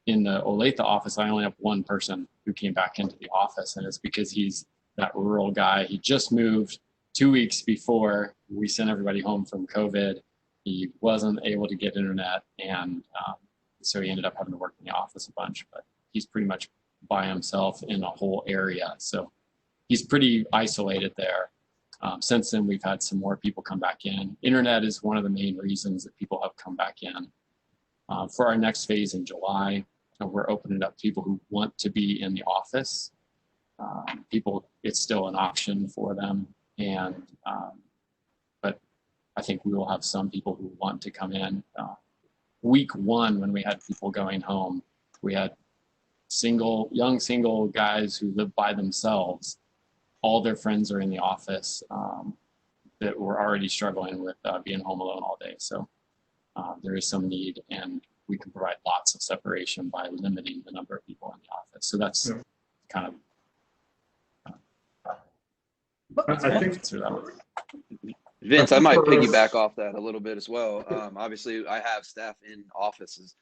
In the Olathe office, I only have 1 person who came back into the office, and it's because he's that rural guy. He just moved 2 weeks before we sent everybody home from COVID. He wasn't able to get internet, and so he ended up having to work in the office a bunch, but he's pretty much by himself in a whole area. So he's pretty isolated there. Since then, we've had some more people come back in. Internet is one of the main reasons that people have come back in. For our next phase in July, we're opening up people who want to be in the office. It's still an option for them. And but I think we will have some people who want to come in. Week 1, when we had people going home, we had young single guys who live by themselves. All their friends are in the office that were already struggling with being home alone all day. So there is some need, and we can provide lots of separation by limiting the number of people in the office. So that's kind of. I think. Vince, I might piggyback off that a little bit as well. Obviously, I have staff in offices.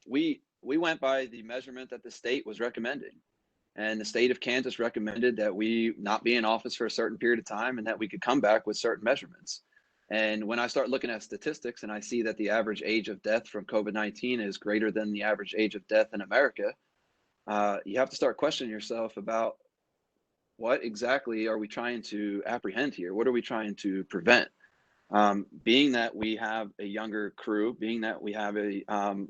We went by the measurement that the state was recommending. And the state of Kansas recommended that we not be in office for a certain period of time and that we could come back with certain measurements. And when I start looking at statistics and I see that the average age of death from COVID-19 is greater than the average age of death in America, you have to start questioning yourself about what exactly are we trying to apprehend here? What are we trying to prevent? Being that we have a younger crew, being that we have a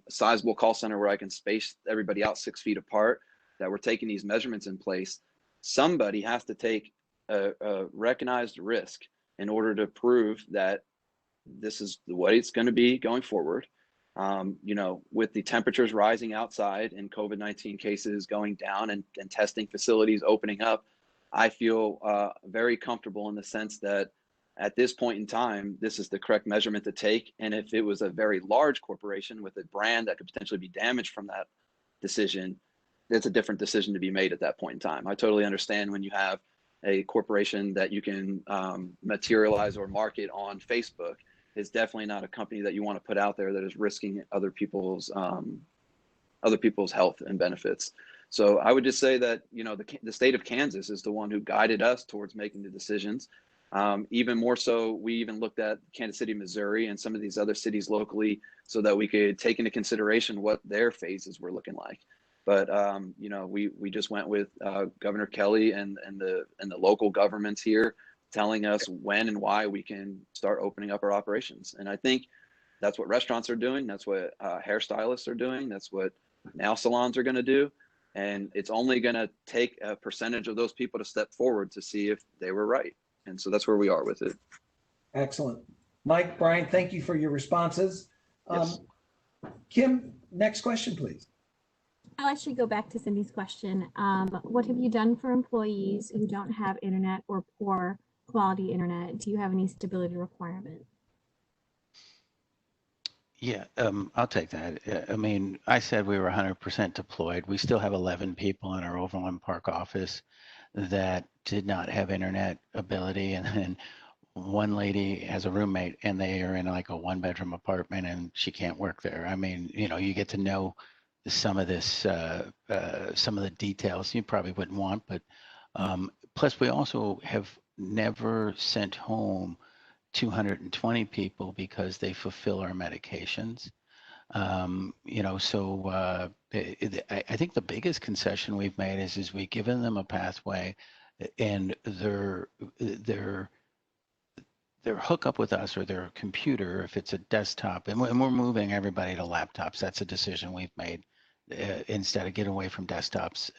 sizable call center where I can space everybody out 6 feet apart, that we're taking these measurements in place, somebody has to take a recognized risk in order to prove that this is the way it's going to be going forward. With the temperatures rising outside and COVID-19 cases going down and testing facilities opening up, I feel very comfortable in the sense that at this point in time, this is the correct measurement to take. And if it was a very large corporation with a brand that could potentially be damaged from that decision, it's a different decision to be made at that point in time. I totally understand when you have a corporation that you can materialize or market on Facebook. It's definitely not a company that you want to put out there that is risking other people's health and benefits. So I would just say that the state of Kansas is the one who guided us towards making the decisions. Even more so, we even looked at Kansas City, Missouri, and some of these other cities locally, so that we could take into consideration what their phases were looking like. But we just went with Governor Kelly and the local governments here telling us when and why we can start opening up our operations. And I think that's what restaurants are doing. That's what hairstylists are doing. That's what nail salons are going to do. And it's only going to take a percentage of those people to step forward to see if they were right. And so that's where we are with it. Excellent. Mike, Brian, thank you for your responses. Yes. Kim, next question, please. I'll actually go back to Cindy's question. What have you done for employees who don't have internet or poor quality internet? Do you have any stability requirement? Yeah, I'll take that. I mean, I said we were 100% deployed. We still have 11 people in our Overland Park office that did not have internet ability. And then one lady has a roommate and they are in like a 1-bedroom apartment and she can't work there. I mean, you get to know some of this, some of the details you probably wouldn't want, but plus we also have never sent home 220 people because they fulfill our medications. So I think the biggest concession we've made is we've given them a pathway, and their hookup with us or their computer, if it's a desktop, and we're moving everybody to laptops. That's a decision we've made instead of getting away from desktops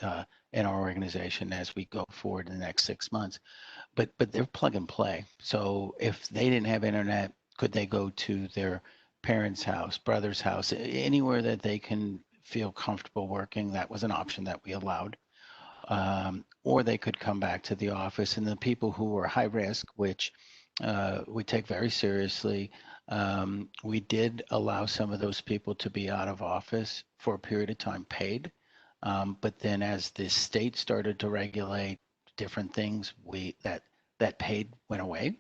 in our organization as we go forward in the next 6 months. But they're plug and play. So if they didn't have internet, could they go to their parents' house, brother's house, anywhere that they can feel comfortable working? That was an option that we allowed. Or they could come back to the office. And the people who were high risk, which we take very seriously, we did allow some of those people to be out of office for a period of time paid. But then as the state started to regulate different things, that paid went away.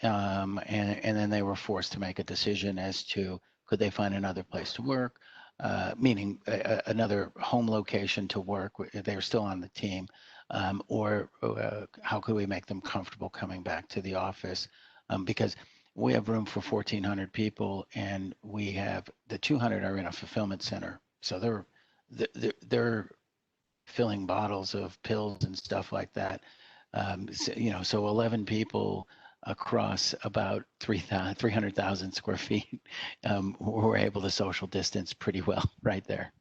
And then they were forced to make a decision as to could they find another place to work, meaning another home location to work. They're still on the team, or how could we make them comfortable coming back to the office? Because we have room for 1,400 people, and we have the 200 are in a fulfillment center, so they're filling bottles of pills and stuff like that. So 11 people across about 300,000 square feet were able to social distance pretty well right there.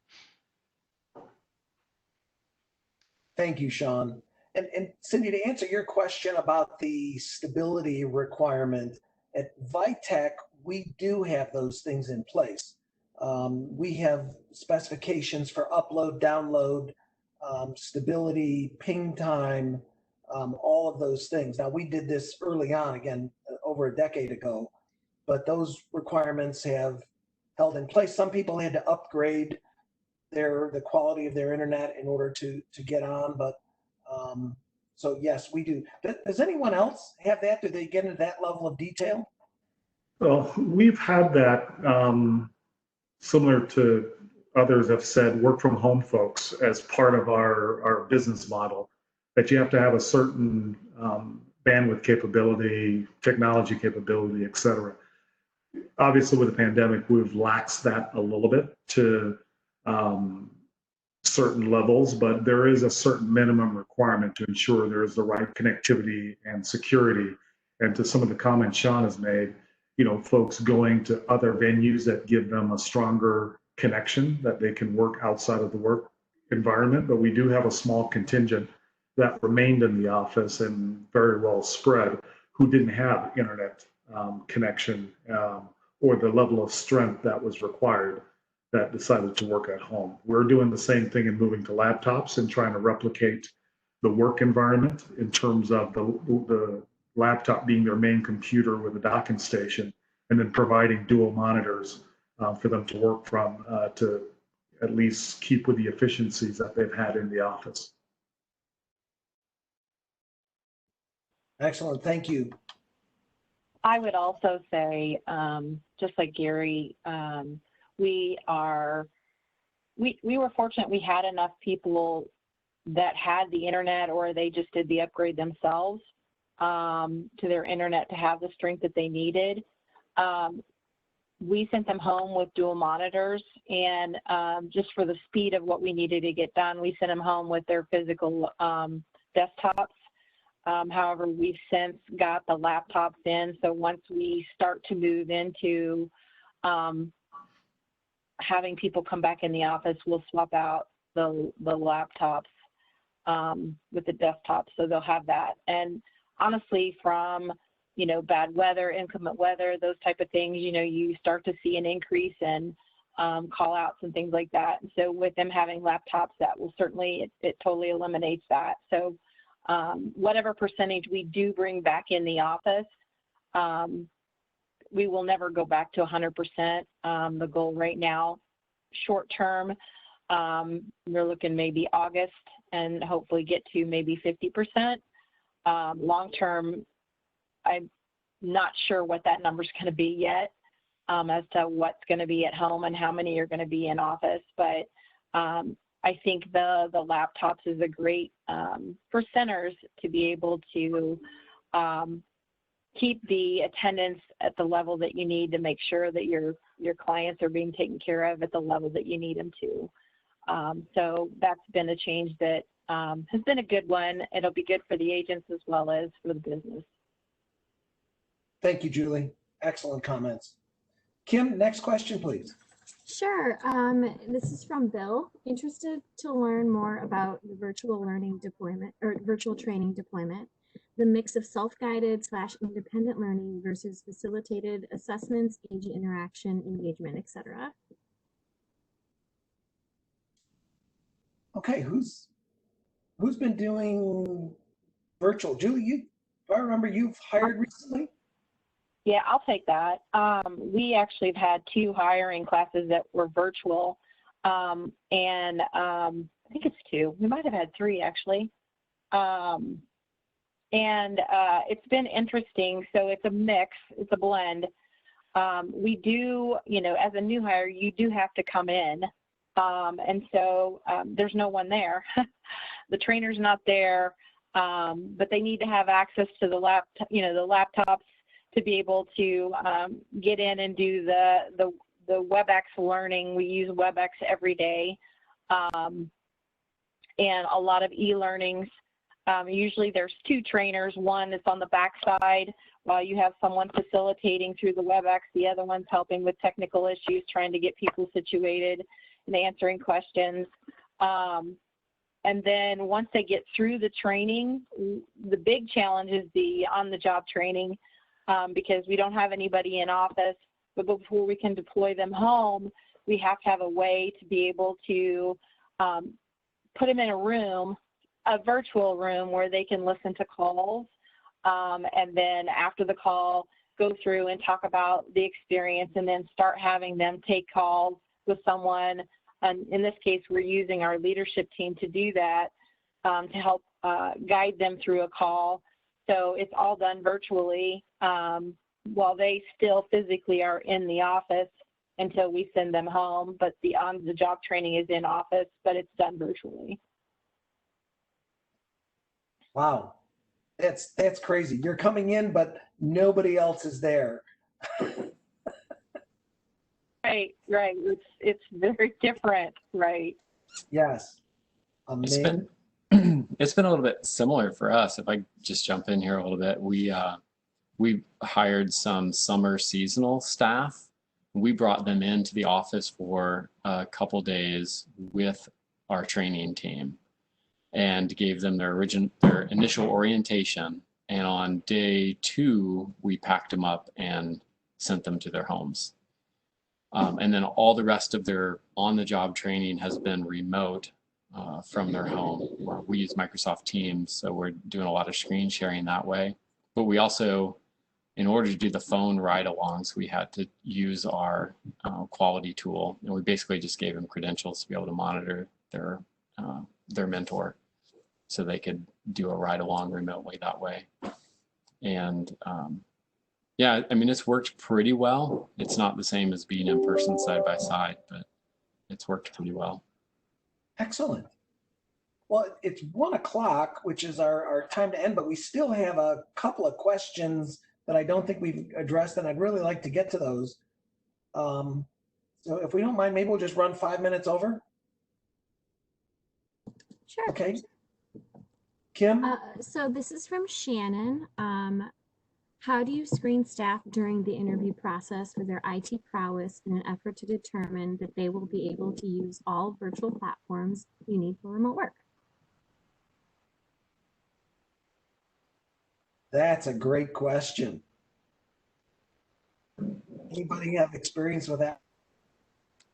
Thank you, Sean. And Cindy, to answer your question about the stability requirement, at Vitech, we do have those things in place. We have specifications for upload, download, stability, ping time, all of those things. Now, we did this early on, again, over a decade ago, but those requirements have held in place. Some people had to upgrade the quality of their internet in order to get on, but so yes, we do. Does anyone else have that? Do they get into that level of detail? Well, we've had that similar to others have said, work from home folks as part of our business model, that you have to have a certain bandwidth capability, technology capability, et cetera. Obviously, with the pandemic, we've laxed that a little bit to certain levels, but there is a certain minimum requirement to ensure there is the right connectivity and security. And to some of the comments Sean has made, folks going to other venues that give them a stronger connection, that they can work outside of the work environment. But we do have a small contingent that remained in the office and very well spread who didn't have internet connection or the level of strength that was required, that decided to work at home. We're doing the same thing in moving to laptops and trying to replicate the work environment in terms of the laptop being their main computer with a docking station, and then providing dual monitors for them to work from to at least keep with the efficiencies that they've had in the office. Excellent, thank you. I would also say, just like Gary, we were fortunate we had enough people that had the internet, or they just did the upgrade themselves to their internet to have the strength that they needed. We sent them home with dual monitors, and just for the speed of what we needed to get done, we sent them home with their physical desktops. However, we've since got the laptops in, so once we start to move into having people come back in the office, we'll swap out the laptops with the desktops, so they'll have that. And honestly, from bad weather, inclement weather, those type of things, you start to see an increase in call outs and things like that. And so with them having laptops, that will certainly, it totally eliminates that. So whatever percentage we do bring back in the office, we will never go back to 100%. The goal right now, short term, we're looking maybe August and hopefully get to maybe 50%. Long term, I'm not sure what that number is going to be yet, as to what's going to be at home and how many are going to be in office. But I think the laptops is a great for centers to be able to keep the attendance at the level that you need to make sure that your clients are being taken care of at the level that you need them to. So that's been a change that has been a good one. It'll be good for the agents as well as for the business. Thank you, Julie. Excellent comments. Kim, next question, please. Sure. This is from Bill. Interested to learn more about the virtual learning deployment or virtual training deployment, the mix of self-guided / independent learning versus facilitated assessments, agent interaction, engagement, etc. Okay, who's been doing virtual? Julie, do I remember you've hired recently? Yeah, I'll take that. We actually have had 2 hiring classes that were virtual, and I think it's 2. We might have had 3 actually. It's been interesting. So it's a mix, it's a blend. We do, as a new hire, you do have to come in. And so there's no one there. The trainer's not there, but they need to have access to the laptops to be able to get in and do the WebEx learning. We use WebEx every day, and a lot of e-learnings. Usually there's 2 trainers. One is on the back side while you have someone facilitating through the WebEx. The other one's helping with technical issues, trying to get people situated and answering questions. And then once they get through the training, the big challenge is the on-the-job training, because we don't have anybody in office. But before we can deploy them home, we have to have a way to be able to put them in a room, a virtual room, where they can listen to calls, and then after the call, go through and talk about the experience, and then start having them take calls with someone. And in this case, we're using our leadership team to do that, to help guide them through a call. So it's all done virtually, while they still physically are in the office until we send them home. But the on-the-job training is in office, but it's done virtually. Wow, that's crazy. You're coming in, but nobody else is there. Right. It's very different, right? Yes. Amazing. It's been a little bit similar for us. If I just jump in here a little bit, we hired some summer seasonal staff. We brought them into the office for a couple days with our training team and gave them their initial orientation. And on day 2, we packed them up and sent them to their homes. And then all the rest of their on-the-job training has been remote from their home. We use Microsoft Teams, so we're doing a lot of screen sharing that way. But we also, in order to do the phone ride-alongs, we had to use our quality tool, and we basically just gave them credentials to be able to monitor their mentor, so they could do a ride-along remotely that way. And yeah, I mean, it's worked pretty well. It's not the same as being in person side by side, but it's worked pretty well. Excellent. Well, it's 1 o'clock, which is our time to end, but we still have a couple of questions that I don't think we've addressed, and I'd really like to get to those. So if we don't mind, maybe we'll just run 5 minutes over. Sure. Okay. Kim? So this is from Shannon. How do you screen staff during the interview process for their IT prowess in an effort to determine that they will be able to use all virtual platforms you need for remote work? That's a great question. Anybody have experience with that?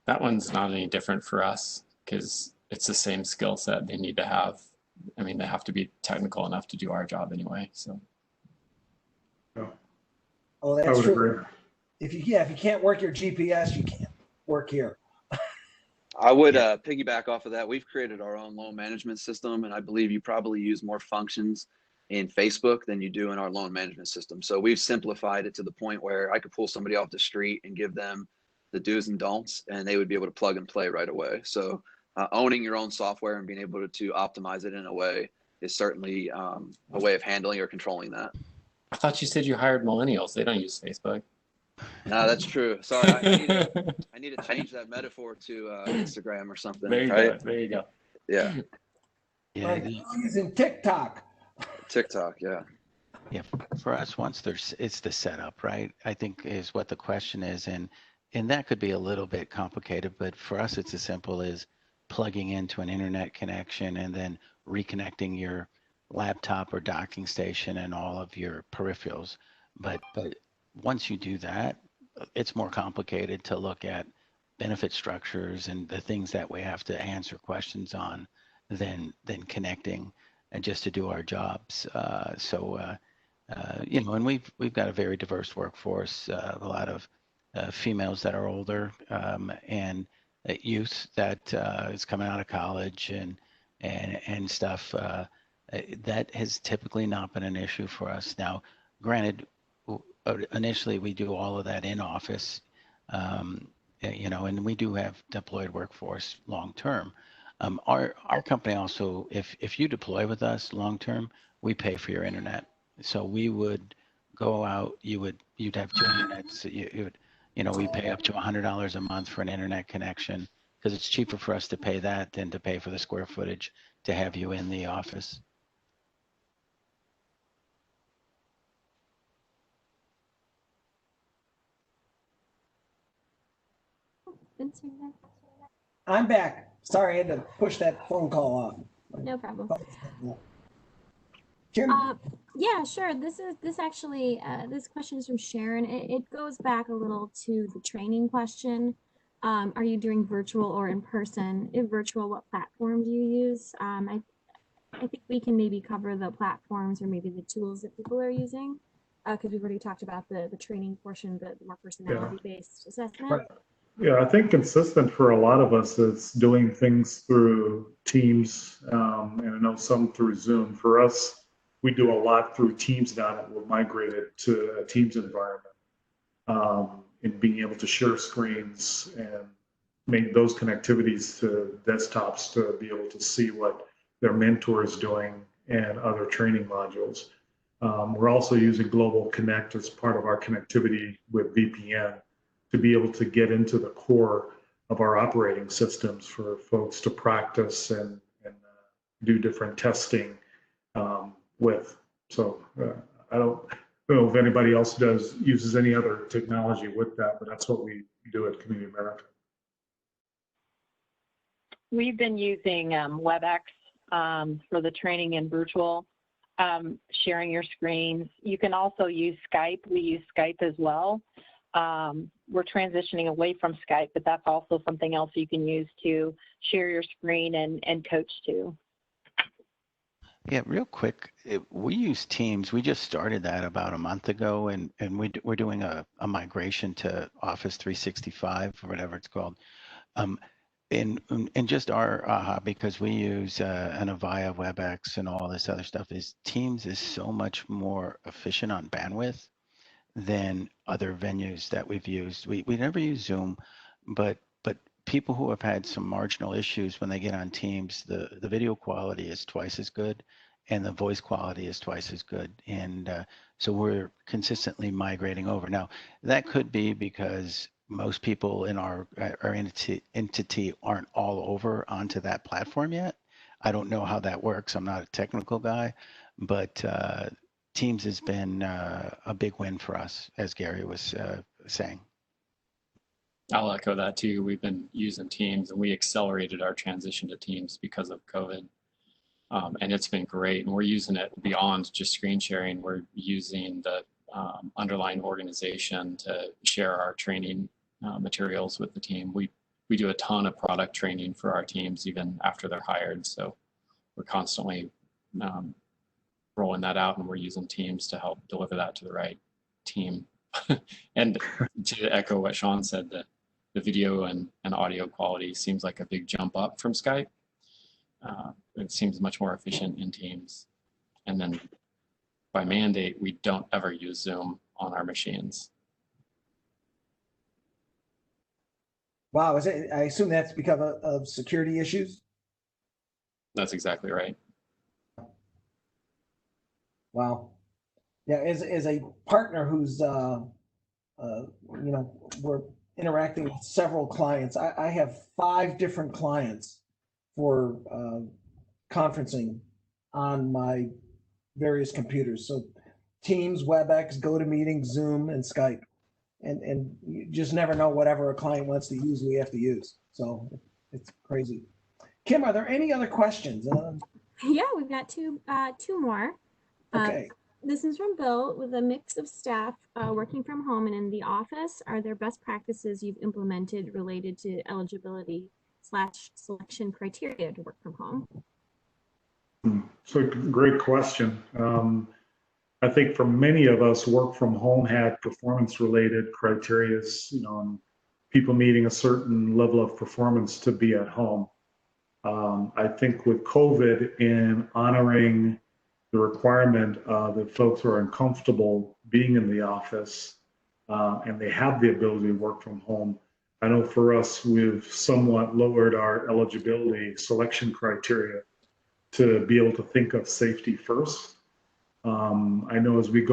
That one's not any different for us because it's the same skill set they need to have. I mean, they have to be technical enough to do our job anyway. So. Oh, that's true. If you can't work your GPS, you can't work here. I would piggyback off of that. We've created our own loan management system, and I believe you probably use more functions in Facebook than you do in our loan management system. So we've simplified it to the point where I could pull somebody off the street and give them the do's and don'ts, and they would be able to plug and play right away. So owning your own software and being able to optimize it in a way is certainly a way of handling or controlling that. I thought you said you hired millennials. They don't use Facebook. No, that's true. Sorry, I need to change that metaphor to Instagram or something. There you right? go. There you go. Yeah. Yeah, Right, using TikTok. TikTok. Yeah. yeah. For us, once it's the setup, right? I think is what the question is, and that could be a little bit complicated, but for us, it's as simple as plugging into an internet connection and then reconnecting your laptop or docking station and all of your peripherals. But once you do that, it's more complicated to look at benefit structures and the things that we have to answer questions on than connecting and just to do our jobs. You know, and we've got a very diverse workforce, a lot of females that are older, and youth that is coming out of college and stuff. That has typically not been an issue for us. Now, granted, initially we do all of that in office, you know, and we do have deployed workforce long term. Our company also, if you deploy with us long term, we pay for your internet. So we would go out, you'd have two internets. You know, we pay up to $100 a month for an internet connection because it's cheaper for us to pay that than to pay for the square footage to have you in the office. Vince, are you there? I'm back. Sorry, I had to push that phone call off. No problem. Jim? Yeah, sure. This actually this question is from Sharon. It goes back a little to the training question. Are you doing virtual or in person? If virtual, what platform do you use? I think we can maybe cover the platforms or maybe the tools that people are using, because we've already talked about the training portion, the more personality-based assessment. Right. Yeah, I think consistent for a lot of us is doing things through Teams, and I know some through Zoom. For us, we do a lot through Teams now that we're migrated to a Teams environment, and being able to share screens and make those connectivities to desktops to be able to see what their mentor is doing and other training modules. We're also using Global Connect as part of our connectivity with VPN to be able to get into the core of our operating systems for folks to practice and do different testing with. So I don't know if anybody else uses any other technology with that, but that's what we do at Community America. We've been using WebEx for the training in virtual, sharing your screens. You can also use Skype. We use Skype as well. We're transitioning away from Skype, but that's also something else you can use to share your screen and coach too. Yeah, real quick, we use Teams. We just started that about a month ago, and we're doing a migration to Office 365 or whatever it's called. And just our hobby, because we use an Avaya WebEx and all this other stuff, is Teams is so much more efficient on bandwidth than other venues that we've used. We never use Zoom, but people who have had some marginal issues when they get on Teams, the video quality is twice as good and the voice quality is twice as good. And so we're consistently migrating over. Now, that could be because most people in our entity aren't all over onto that platform yet. I don't know how that works. I'm not a technical guy, but Teams has been a big win for us, as Gary was saying. I'll echo that too. We've been using Teams and we accelerated our transition to Teams because of COVID. And it's been great. And we're using it beyond just screen sharing. We're using the underlying organization to share our training materials with the team. We do a ton of product training for our teams even after they're hired. So we're constantly rolling that out, and we're using Teams to help deliver that to the right team. And to echo what Sean said, the video and audio quality seems like a big jump up from Skype. It seems much more efficient in Teams. And then by mandate, we don't ever use Zoom on our machines. Wow, I assume that's because of security issues? That's exactly right. Wow. Yeah, as a partner who's we're interacting with several clients. I have 5 different clients for conferencing on my various computers. So Teams, WebEx, GoToMeeting, Zoom, and Skype. And you just never know whatever a client wants to use, we have to use. So it's crazy. Kim, are there any other questions? Yeah, we've got two more. Okay. This is from Bill. With a mix of staff working from home and in the office, are there best practices you've implemented related to eligibility/selection criteria to work from home? So great question. I think for many of us, work from home had performance-related criteria, and people needing a certain level of performance to be at home. I think with COVID, in honoring the requirement that folks are uncomfortable being in the office and they have the ability to work from home, I know for us, we've somewhat lowered our eligibility selection criteria to be able to think of safety first. I know as we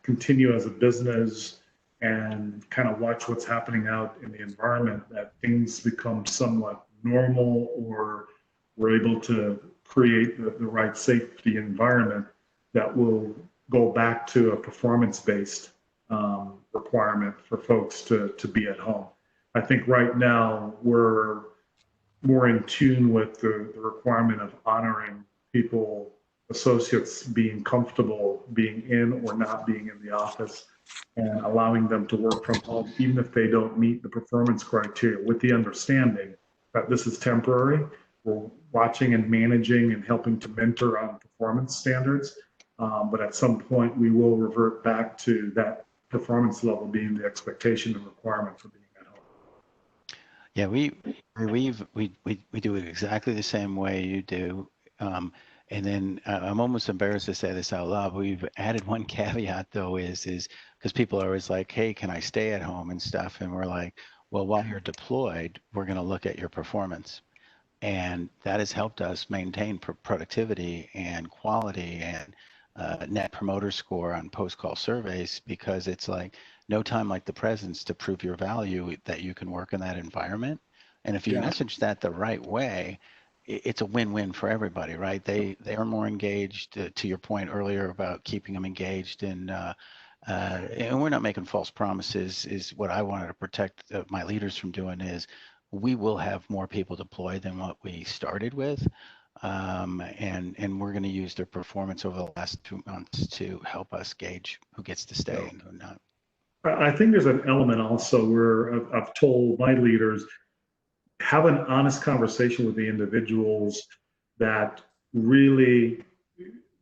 continue as a business and kind of watch what's happening out in the environment, that things become somewhat normal, or we're able to create the right safety environment, that will go back to a performance-based requirement for folks to be at home. I think right now we're more in tune with the requirement of honoring people, associates being comfortable being in or not being in the office, and allowing them to work from home, even if they don't meet the performance criteria, with the understanding that this is temporary. We're watching and managing and helping to mentor on performance standards. But at some point, we will revert back to that performance level being the expectation and requirement for being at home. Yeah, we do it exactly the same way you do. And then I'm almost embarrassed to say this out loud. We've added one caveat though, is because people are always like, hey, can I stay at home and stuff? And we're like, well, while you're deployed, we're going to look at your performance. And that has helped us maintain productivity and quality and net promoter score on post-call surveys, because it's like no time like the presence to prove your value that you can work in that environment. And if you message that the right way, it's a win-win for everybody, right? They are more engaged. To your point earlier about keeping them engaged, and we're not making false promises. Is what I wanted to protect my leaders from doing. Is we will have more people deployed than what we started with, and we're going to use their performance over the last 2 months to help us gauge who gets to stay and who not. I think there's an element also where I've told my leaders, have an honest conversation with the individuals that really,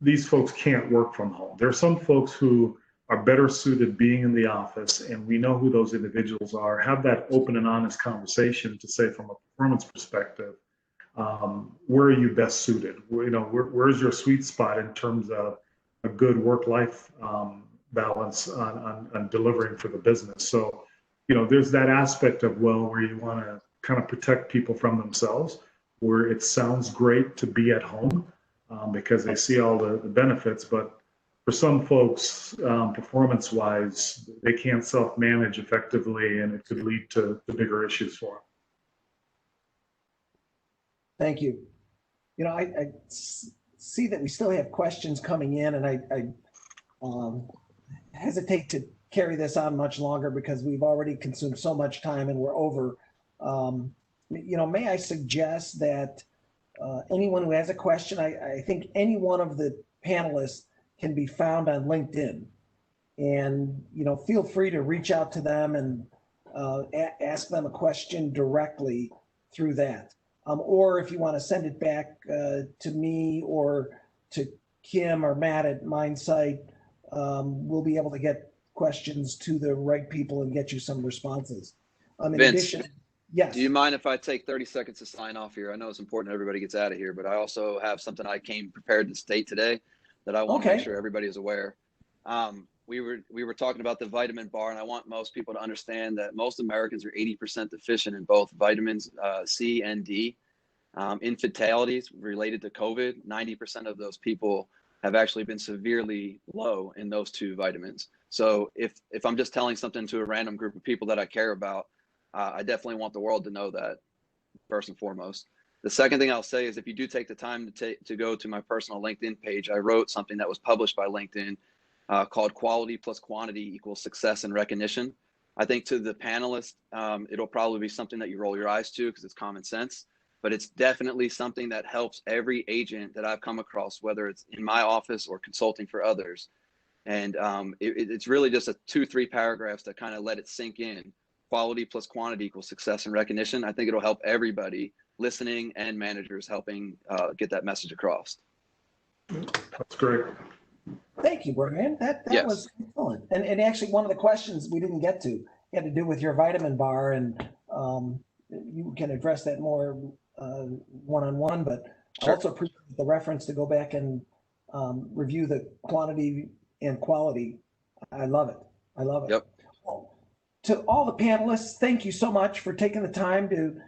these folks can't work from home. There are some folks who are better suited being in the office, and we know who those individuals are. Have that open and honest conversation to say, from a performance perspective, where are you best suited? Where's your sweet spot in terms of a good work-life balance on delivering for the business? So, there's that aspect of, where you want to kind of protect people from themselves, where it sounds great to be at home because they see all the benefits, but for some folks, performance-wise, they can't self-manage effectively, and it could lead to bigger issues for them. Thank you. I see that we still have questions coming in, and I hesitate to carry this on much longer because we've already consumed so much time and we're over. May I suggest that anyone who has a question, I think any one of the panelists can be found on LinkedIn, and feel free to reach out to them and ask them a question directly through that. Or if you want to send it back to me or to Kim or Matt at Mindsight, we'll be able to get questions to the right people and get you some responses. In Vince, addition, yes. Do you mind if I take 30 seconds to sign off here? I know it's important everybody gets out of here, but I also have something I came prepared to state today that I want to make sure everybody is aware. We were talking about the vitamin bar, and I want most people to understand that most Americans are 80% deficient in both vitamins C and D. In fatalities related to COVID, 90% of those people have actually been severely low in those 2 vitamins. So if I'm just telling something to a random group of people that I care about, I definitely want the world to know that first and foremost. The second thing I'll say is if you do take the time to go to my personal LinkedIn page, I wrote something that was published by LinkedIn called Quality plus Quantity equals Success and Recognition. I think to the panelists, it'll probably be something that you roll your eyes to because it's common sense, but it's definitely something that helps every agent that I've come across, whether it's in my office or consulting for others. And it's really just a 2-3 paragraphs that kind of let it sink in. Quality plus quantity equals success and recognition. I think it'll help everybody listening and managers helping get that message across. That's great. Thank you, Brian. That Yes. was excellent. And actually, one of the questions we didn't get to had to do with your vitamin bar, and you can address that more one-on-one, but Sure. I also appreciate the reference to go back and review the quantity and quality. I love it. I love it. Yep. Well, to all the panelists, thank you so much for taking the time to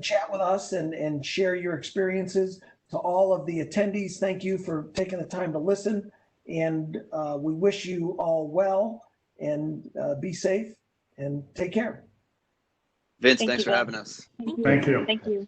chat with us and share your experiences. To all of the attendees, thank you for taking the time to listen. And we wish you all well, and be safe and take care. Vince, Thank thanks you, for Vince. having us. Thank you. Thank you.